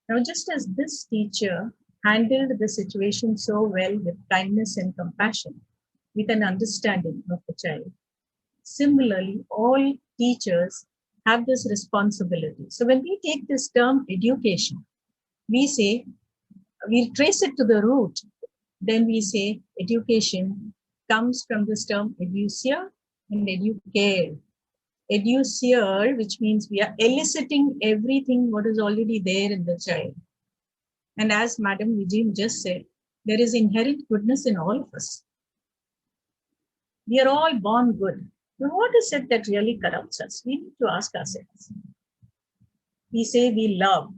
Now, just as this teacher handled the situation so well with kindness and compassion, with an understanding of the child, similarly, all teachers have this responsibility. So when we take this term education, we say, we trace it to the root, then we say education comes from this term educia and educare. Educere, which means we are eliciting everything what is already there in the child. And as Madam Vijayam just said, there is inherent goodness in all of us. We are all born good. But what is it that really corrupts us? We need to ask ourselves. We say we love,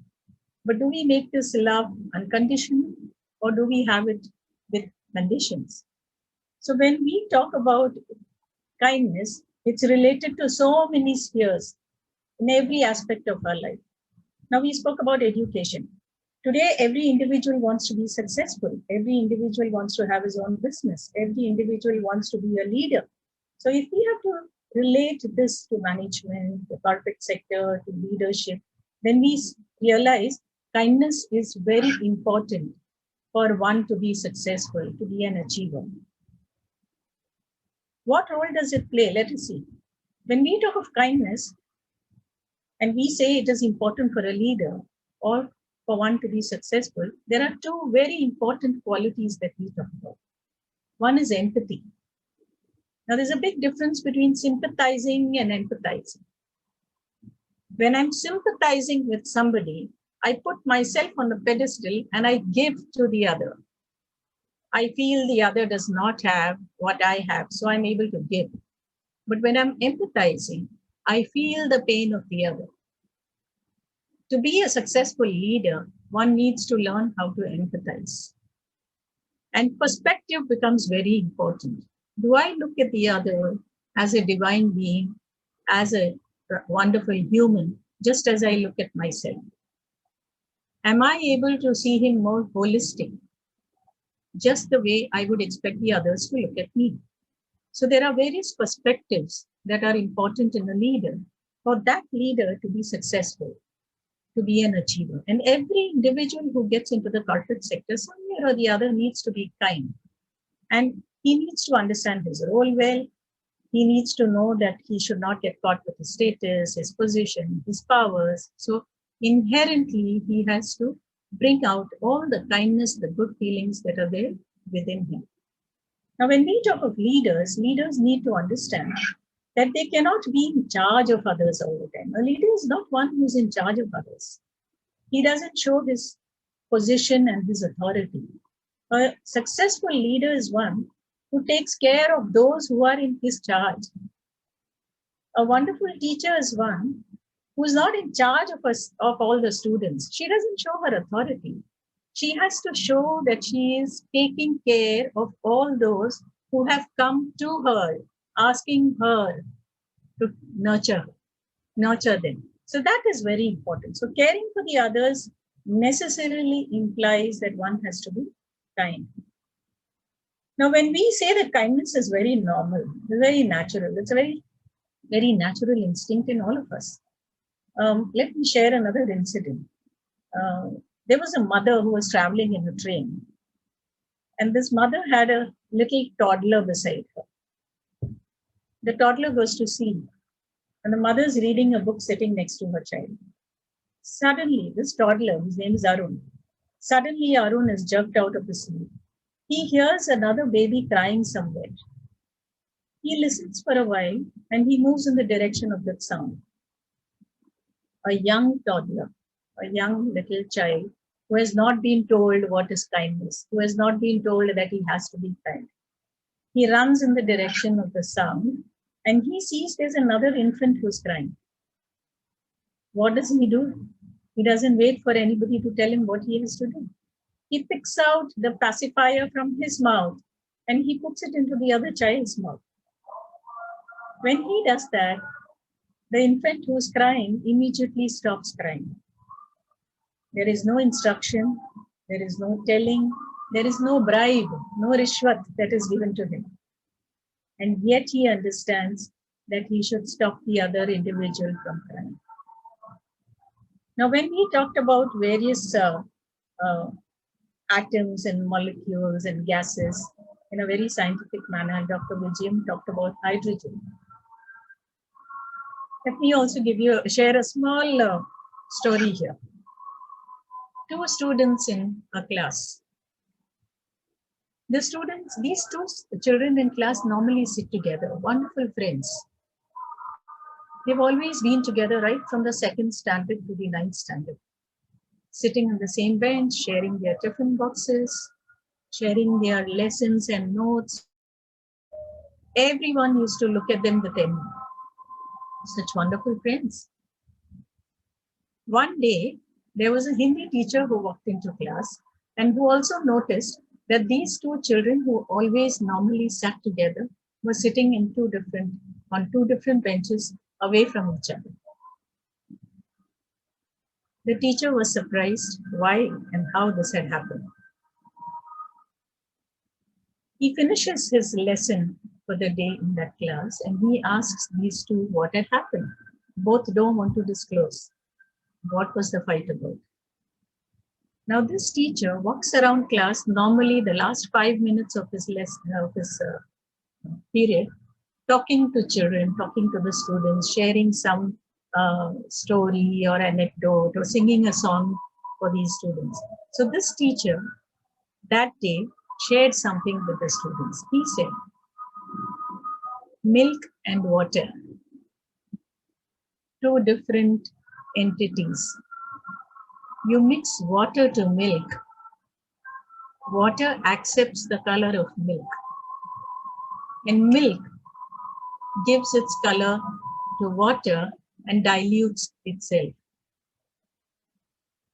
but do we make this love unconditional or do we have it with conditions? So when we talk about kindness, it's related to so many spheres in every aspect of our life. Now we spoke about education. Today, every individual wants to be successful. Every individual wants to have his own business. Every individual wants to be a leader. So if we have to relate this to management, the corporate sector, to leadership, then we realize kindness is very important for one to be successful, to be an achiever. What role does it play? Let us see. When we talk of kindness, and we say it is important for a leader or for one to be successful, there are two very important qualities that we talk about. One is empathy. Now, there's a big difference between sympathizing and empathizing. When I'm sympathizing with somebody, I put myself on a pedestal and I give to the other. I feel the other does not have what I have, so I'm able to give. But when I'm empathizing, I feel the pain of the other. To be a successful leader, one needs to learn how to empathize. And perspective becomes very important. Do I look at the other as a divine being, as a wonderful human, just as I look at myself? Am I able to see him more holistic, just the way I would expect the others to look at me? So there are various perspectives that are important in a leader for that leader to be successful, to be an achiever. And every individual who gets into the corporate sector, somewhere or the other, needs to be kind. And he needs to understand his role well. He needs to know that he should not get caught with his status, his position, his powers. So inherently, he has to bring out all the kindness, the good feelings that are there within him. Now, when we talk of leaders, leaders need to understand that they cannot be in charge of others all the time. A leader is not one who's in charge of others. He doesn't show his position and his authority. A successful leader is one who takes care of those who are in his charge. A wonderful teacher is one who is not in charge of all the students. She doesn't show her authority. She has to show that she is taking care of all those who have come to her, asking her to nurture them. So that is very important. So caring for the others necessarily implies that one has to be kind. Now, when we say that kindness is very normal, very natural, it's a very, very natural instinct in all of us. Let me share another incident. There was a mother who was traveling in a train, and this mother had a little toddler beside her. The toddler goes to sleep, and the mother is reading a book sitting next to her child. Suddenly, this toddler, his name is Arun, suddenly Arun is jerked out of his sleep. He hears another baby crying somewhere. He listens for a while and he moves in the direction of that sound. A young toddler, a young little child who has not been told what is kindness, who has not been told that he has to be kind. He runs in the direction of the sound and he sees there's another infant who's crying. What does he do? He doesn't wait for anybody to tell him what he has to do. He picks out the pacifier from his mouth and he puts it into the other child's mouth. When he does that, the infant who is crying immediately stops crying. There is no instruction, there is no telling, there is no bribe, no rishwat that is given to him. And yet he understands that he should stop the other individual from crying. Now, when we talked about various atoms and molecules and gases in a very scientific manner, Dr. Vijayam talked about hydrogen. Let me also share a small story here. Two students in a class. These two children in class normally sit together, wonderful friends. They've always been together right from the 2nd standard to the 9th standard, sitting on the same bench, sharing their tiffin boxes, sharing their lessons and notes. Everyone used to look at them with envy. Such wonderful friends. One day, there was a Hindi teacher who walked into class and who also noticed that these two children who always normally sat together were sitting on two different benches away from each other. The teacher was surprised why and how this had happened. He finishes his lesson for the day in that class and he asks these two what had happened. Both don't want to disclose. What was the fight about? Now this teacher walks around class normally the last 5 minutes of his period, talking to children, talking to the students, sharing some story or anecdote or singing a song for these students. So this teacher that day shared something with the students. He said, Milk and water, two different entities. You mix water to milk. Water accepts the color of milk, and milk gives its color to water and dilutes itself.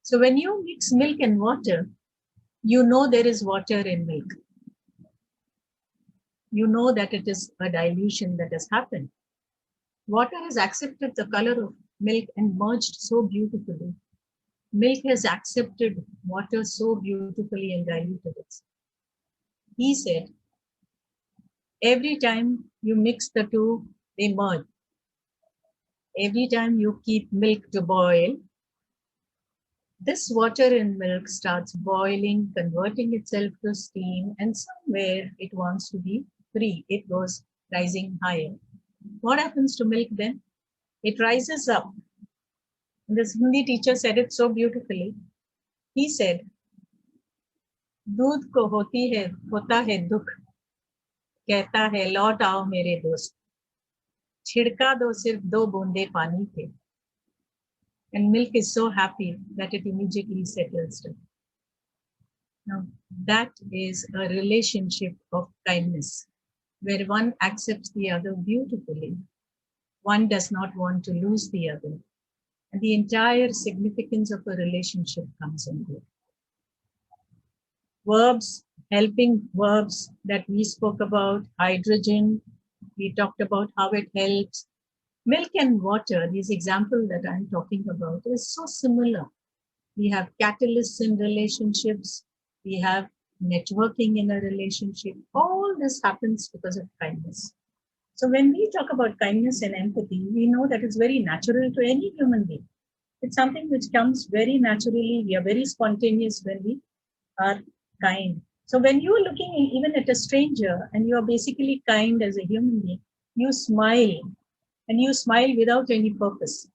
So when you mix milk and water, you know there is water in milk. You know that it is a dilution that has happened. Water has accepted the color of milk and merged so beautifully. Milk has accepted water so beautifully and diluted it. He said, every time you mix the two, they merge. Every time you keep milk to boil, this water in milk starts boiling, converting itself to steam, and somewhere it wants to be free. It goes rising higher. What happens to milk then? It rises up. This Hindi teacher said it so beautifully. He said, दूध को होता है दुख, कहता है लौट आओ मेरे दोस्त, छिड़का दो सिर्फ 2 बूंदे पानी के. And milk is so happy that it immediately settles down. Now, that is a relationship of kindness, where one accepts the other beautifully. One does not want to lose the other. And the entire significance of a relationship comes in there. Verbs, helping verbs that we spoke about, hydrogen, we talked about how it helps. Milk and water, this example that I'm talking about, is so similar. We have catalysts in relationships. We have networking in a relationship. All this happens because of kindness. So when we talk about kindness and empathy, we know that it's very natural to any human being. It's something which comes very naturally. We are very spontaneous when we are kind. So when you are looking even at a stranger and you are basically kind as a human being, you smile, and you smile without any purpose.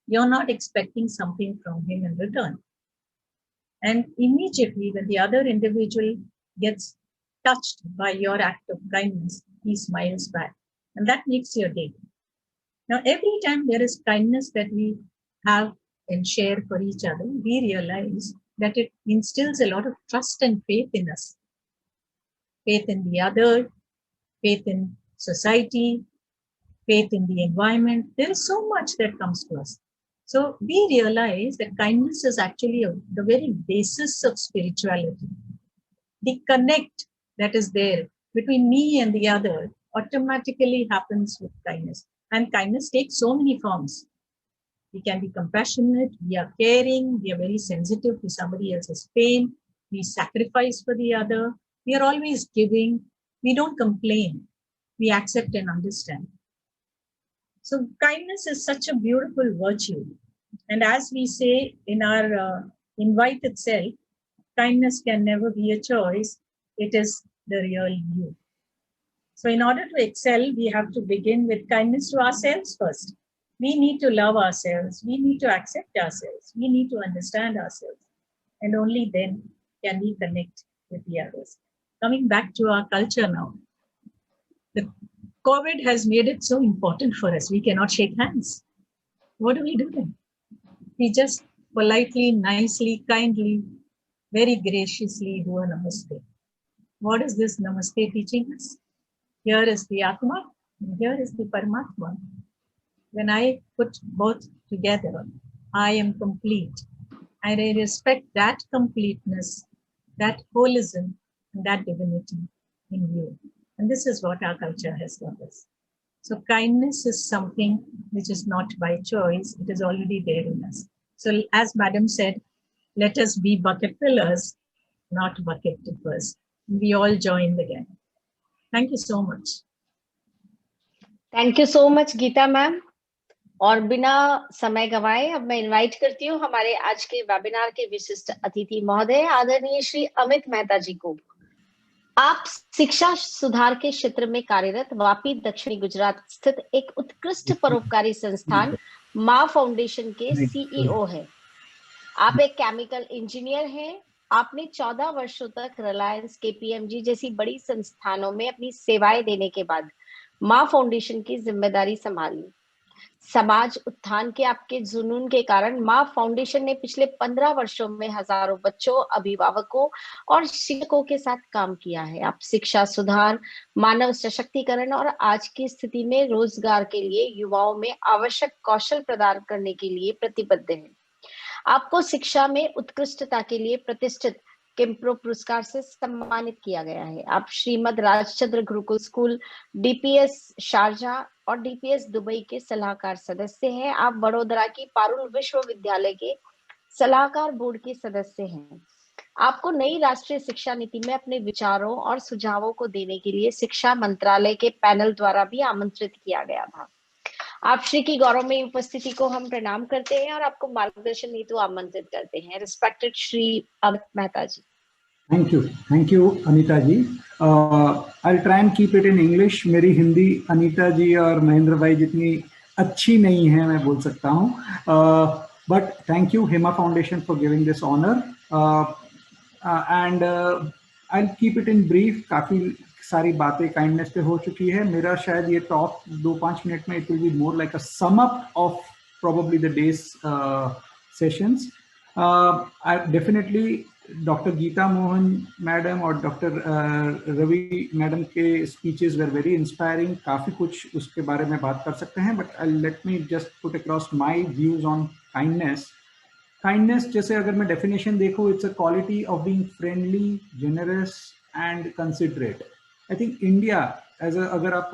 You're not expecting something from him in return. And immediately when the other individual gets touched by your act of kindness, he smiles back. And that makes your day. Now, every time there is kindness that we have and share for each other, we realize that it instills a lot of trust and faith in us. Faith in the other, faith in society, faith in the environment. There is so much that comes to us. So we realize that kindness is actually the very basis of spirituality. The connect that is there between me and the other automatically happens with kindness. And kindness takes so many forms. We can be compassionate, we are caring, we are very sensitive to somebody else's pain, we sacrifice for the other, we are always giving, we don't complain, we accept and understand. So kindness is such a beautiful virtue. And as we say in our invite itself, kindness can never be a choice, it is the real you. So in order to excel, we have to begin with kindness to ourselves first. We need to love ourselves, we need to accept ourselves, we need to understand ourselves. And only then can we connect with the others. Coming back to our culture now. The COVID has made it so important for us. We cannot shake hands. What do we do then? We just politely, nicely, kindly, very graciously do a namaste. What is this namaste teaching us? Here is the Atma, and here is the Paramatma. When I put both together, I am complete. And I respect that completeness, that holism, and that divinity in you. And this is what our culture has taught us. So kindness is something which is not by choice, it is already there in us. So as Madam said, let us be bucket fillers, not bucket tippers. We all join the gang. Thank you so much. Thank you so much Geeta ma'am. और बिना समय गवाए अब मैं invite करती हूँ हमारे आज के वेबिनार के विशिष्ट अतिथि महोदय आदरणीय श्री अमित मेहता जी को. आप शिक्षा सुधार के क्षेत्र में कार्यरत वापी दक्षिणी गुजरात स्थित एक उत्कृष्ट परोपकारी संस्थान माँ फाउंडेशन के सीईओ हैं. आप एक केमिकल इंजीनियर हैं. आपने 14 वर्षों तक रिलायंस, केपीएमजी जैसी बड़ी संस्थानों में अपनी सेवाएं देने के बाद माँ फाउंडेशन की जिम्मेदारी संभाली। समाज उत्थान के आपके जुनून के कारण माँ फाउंडेशन ने पिछले 15 वर्षों में हजारों बच्चों, अभिभावकों और शिक्षकों के साथ काम किया है। आप शिक्षा सुधार, मानव सशक्तिकरण और आज की स्थिति में रोजगार के लिए युवाओं में आवश्यक कौशल प्रदान करने के लिए प्रतिबद्ध है। आपको शिक्षा में उत्कृष्टता के लिए प्रतिष्ठित किम्प्रो पुरस्कार से सम्मानित किया गया है। आप Shrimad Rajchandra Gurukul school, DPS Sharjah और डीपीएस दुबई के सलाहकार सदस्य हैं। आप वडोदरा की पारुल विश्वविद्यालय के सलाहकार बोर्ड के सदस्य हैं। आपको नई राष्ट्रीय शिक्षा नीति में अपने विचारों और सुझावों को देने के लिए शिक्षा मंत्रालय के पैनल द्वारा भी आमंत्रित किया गया था। आप श्री की गौरवमयी उपस्थिति को हम प्रणाम करते हैं और आपको मार्गदर्शन हेतु आमंत्रित करते हैं। Respected Shri Amit Mehta ji. Thank you Anita ji. I will try and keep it in English. मेरी हिंदी अनीता जी और महेंद्र भाई जितनी अच्छी नहीं है मैं बोल सकता हूँ, but thank you Hema foundation for giving this honour and I will keep it in brief. काफी सारी बातें काइंडनेस पे हो चुकी है। मेरा शायद ये टॉक 2-5 मिनट में it will be more like a sum up of probably the day's sessions. Definitely doctor Geeta Mohan madam और डॉक्टर रवि मैडम के स्पीचेस वर वेरी इंस्पायरिंग। काफ़ी कुछ उसके बारे में बात कर सकते हैं, but let me just put across my views on kindness. Kindness जैसे अगर मैं डेफिनेशन देखूँ, it's a quality of being friendly, generous and considerate. I think India as अगर आप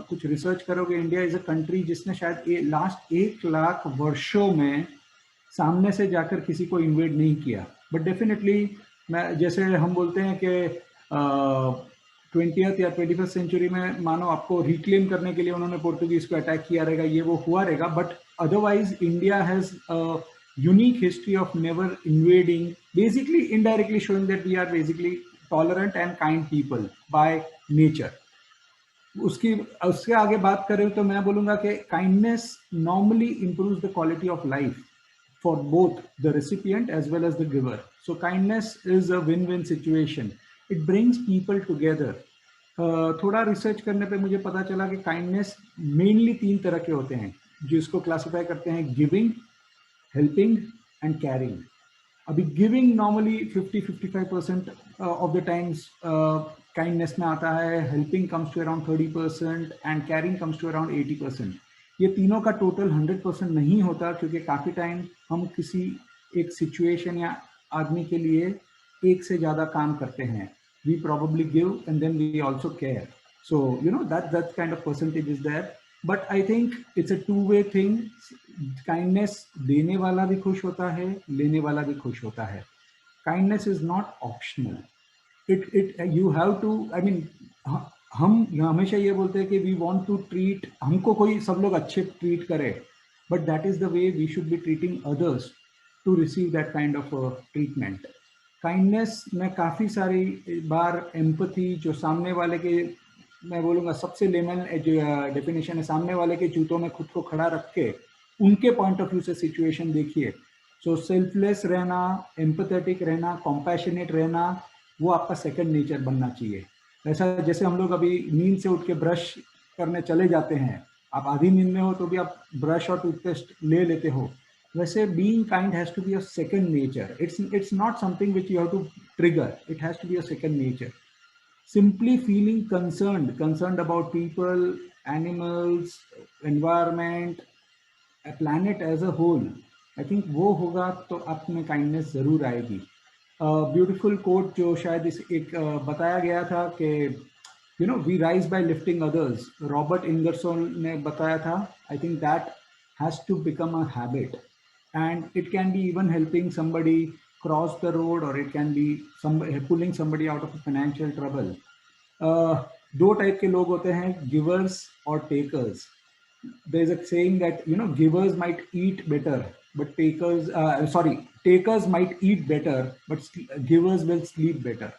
कुछ रिसर्च करोगे, इंडिया इज अ कंट्री जिसने शायद लास्ट 1 लाख वर्षों में सामने से जाकर किसी को इन्वेड नहीं किया। बट डेफिनेटली मैं जैसे हम बोलते हैं कि 20th या 21st सेंचुरी में मानो आपको रिक्लेम करने के लिए उन्होंने पोर्तुगीज को अटैक किया रहेगा, ये वो हुआ रहेगा, but otherwise India has unique history of never invading, basically indirectly showing that we are basically tolerant and kind people by nature. उसके आगे बात करें तो मैं बोलूँगा कि kindness normally improves the quality of life for both the recipient as well as the giver. So kindness is a win-win situation. It brings people together. थोड़ा research करने पे मुझे पता चला कि kindness mainly 3 तरह के होते हैं, जो इसको क्लासिफाई करते हैं गिविंग, helping and carrying. अभी giving normally 50-55% of the times kindness में आता है, helping comes to around 30% and caring comes to around 80%। ये तीनों का टोटल 100% नहीं होता, क्योंकि काफ़ी टाइम हम किसी एक सिचुएशन या आदमी के लिए एक से ज़्यादा काम करते हैं। We probably give and then we also care, so you know that kind of percentage is there. But I think it's a 2-way thing. Kindness देने वाला भी खुश होता है, लेने वाला भी खुश होता है। Kindness is not optional. It you have to, I mean हम हमेशा ये बोलते हैं कि वी वांट टू ट्रीट, हमको कोई सब लोग अच्छे ट्रीट करे, but that is the way we should be treating others to receive that kind of treatment. Kindness में काफ़ी सारी बार एम्पथी, जो सामने वाले के, मैं बोलूँगा सबसे लेमन जो डेफिनेशन है, सामने वाले के जूतों में खुद को खड़ा रख के उनके पॉइंट ऑफ व्यू से सिचुएशन देखिए। सो सेल्फलेस रहना, एम्पथेटिक रहना, कॉम्पैशनेट रहना, वो आपका सेकंड नेचर बनना चाहिए। ऐसा जैसे हम लोग अभी नींद से उठ के ब्रश करने चले जाते हैं, आप आधी नींद में हो तो भी आप ब्रश और टूथपेस्ट ले लेते हो, वैसे being kind has to be a second nature. It's not something which you have to trigger, it has to be a second nature. Simply feeling concerned about people, animals, environment, a planet as a whole, I think वो होगा तो आप में kindness जरूर आएगी। Beautiful coat जो शायद इस एक बताया गया था कि you know we rise by lifting others, Robert Ingersoll ने बताया था। I think that has to become a habit, and it can be even helping somebody cross the road, or it can be pulling somebody out of a financial trouble. 2 type के लोग होते हैं, givers और takers. there is a saying that you know givers might eat better but takers might eat better but givers will sleep better.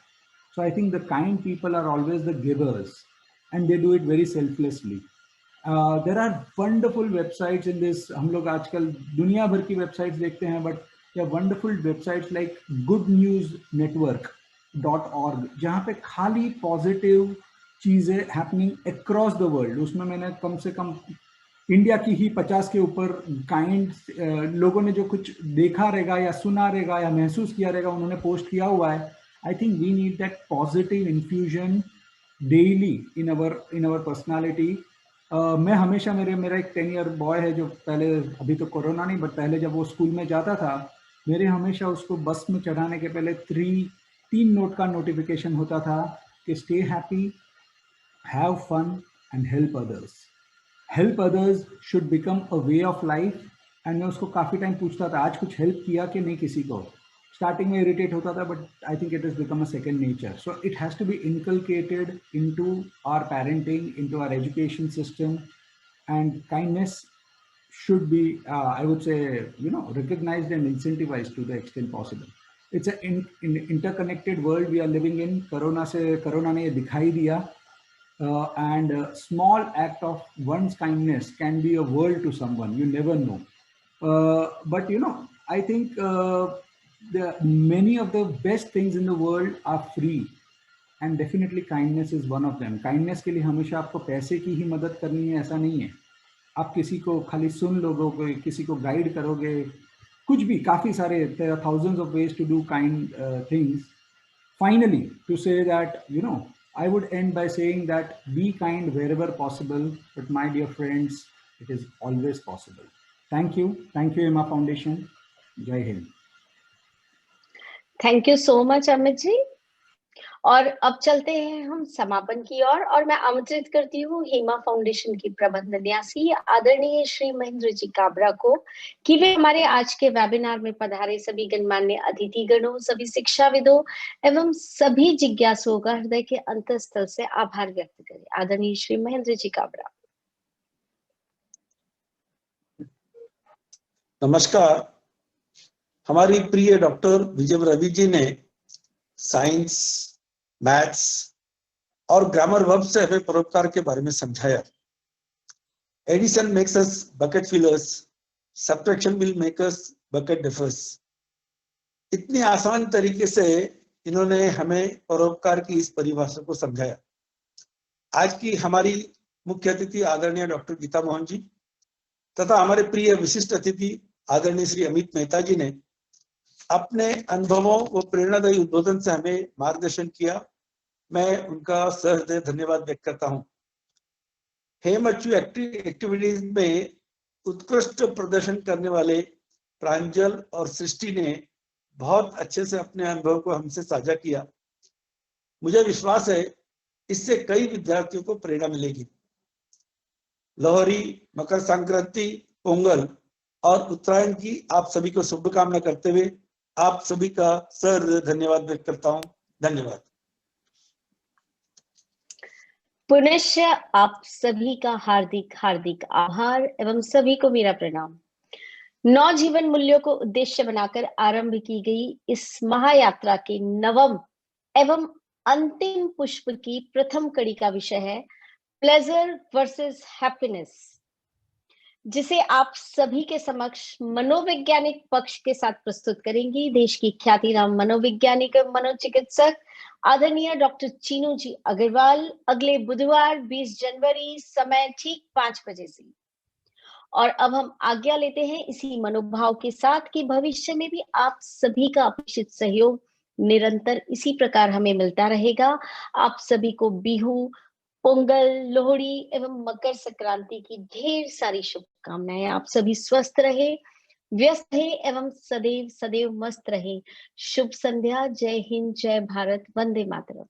So I think the kind people are always the givers, and they do it very selflessly. There are wonderful websites in this, हम लोग आजकल दुनिया भर की websites देखते हैं, but या wonderful websites like goodnewsnetwork.org, जहाँ पे खाली पॉजिटिव चीजें हैपनिंग अक्रॉस द वर्ल्ड। उसमें मैंने कम से कम इंडिया की ही 50 के ऊपर काइंड लोगों ने जो कुछ देखा रहेगा या सुना रहेगा या महसूस किया रहेगा उन्होंने पोस्ट किया हुआ है। I think we need that positive infusion daily in our personality. मैं हमेशा मेरा एक 10 ईयर बॉय है जो पहले, अभी तो कोरोना नहीं, बट पहले जब वो स्कूल में जाता था, मेरे हमेशा उसको बस में चढ़ाने के पहले 3 नोट का नोटिफिकेशन होता था कि stay happy, have fun and help others. Help others should become a way of life. And मैं उसको काफ़ी टाइम पूछता था आज कुछ हेल्प किया कि नहीं किसी को। स्टार्टिंग में इरिटेट होता था, but I think it is become a second nature. So it has to be inculcated into our parenting, into our education system, and kindness should be, I would say, recognized and incentivized to the extent possible. It's an interconnected world we are living in. Corona ने दिखाई दिया, and a small act of one's kindness can be a world to someone. You never know. But I think many of the best things in the world are free, and definitely kindness is one of them. Kindness के लिए हमेशा आपको पैसे की ही मदद करनी है ऐसा नहीं है। आप किसी को खाली सुन लोगे, किसी को गाइड करोगे, कुछ भी, काफ़ी सारे, there are thousands of ways to do kind things. Finally, to say that, I would end by saying that be kind wherever possible, but my dear friends, it is always possible. Thank you, Emma Foundation. Jai Hind. Thank you so much Amit ji. और अब चलते हैं हम समापन की ओर, और मैं आमंत्रित करती हूँ हेमा फाउंडेशन की प्रबंध न्यासी आदरणीय श्री महेंद्र जी काबरा को कि वे हमारे आज के वेबिनार में पधारे सभी गणमान्य अतिथिगणों, सभी शिक्षाविदों एवं सभी जिज्ञासुओं का हृदय के अंतःस्थल से आभार व्यक्त करें। आदरणीय श्री महेंद्र जी काबरा। नमस्कार। हमारी प्रिय डॉक्टर विजयम रवि जी ने साइंस, मैथ्स और ग्रामर वर्ब से हमें परोपकार के बारे में समझाया। Addition makes us bucket fillers, subtraction will make us bucket dippers. इतनी आसान तरीके से इन्होंने हमें परोपकार की इस परिभाषा को समझाया। आज की हमारी मुख्य अतिथि आदरणीय डॉक्टर गीता मोहन जी तथा हमारे प्रिय विशिष्ट अतिथि आदरणीय श्री अमित मेहता जी ने अपने अनुभवों व प्रेरणादायी उद्बोधन से हमें मार्गदर्शन किया। मैं उनका सहृदय धन्यवाद व्यक्त करता हूं। हेमअचू एक्टिविटीज में उत्कृष्ट प्रदर्शन करने वाले प्रांजल और सृष्टि ने बहुत अच्छे से अपने अनुभव को हमसे साझा किया। मुझे विश्वास है इससे कई विद्यार्थियों को प्रेरणा मिलेगी। लोहरी, मकर संक्रांति, पोंगल और उत्तरायण की आप सभी को शुभकामना करते हुए आप सभी का सहृदय धन्यवाद व्यक्त करता हूं। धन्यवाद। पुनश्च आप सभी का हार्दिक हार्दिक आभार एवं सभी को मेरा प्रणाम। नवजीवन मूल्यों को उद्देश्य बनाकर आरंभ की गई इस महायात्रा के नवम एवं अंतिम पुष्प की प्रथम कड़ी का विषय है प्लेजर वर्सेस हैप्पीनेस, जिसे आप सभी के समक्ष मनोवैज्ञानिक पक्ष के साथ प्रस्तुत करेंगी देश की ख्यातिनाम मनोवैज्ञानिक मनोचिकित्सक आदरणीय डॉक्टर चीनू जी अग्रवाल अगले बुधवार 20 जनवरी समय ठीक 5 बजे से। और अब हम आज्ञा लेते हैं इसी मनोभाव के साथ कि भविष्य में भी आप सभी का अपेक्षित सहयोग निरंतर इसी प्रकार हमें मिलता रहेगा। आप सभी को बिहू, पोंगल, लोहड़ी एवं मकर संक्रांति की ढेर सारी शुभकामनाएं। आप सभी स्वस्थ रहे, व्यस्त रहे एवं सदैव सदैव मस्त रहे। शुभ संध्या। जय हिंद, जय भारत, वंदे मातरम।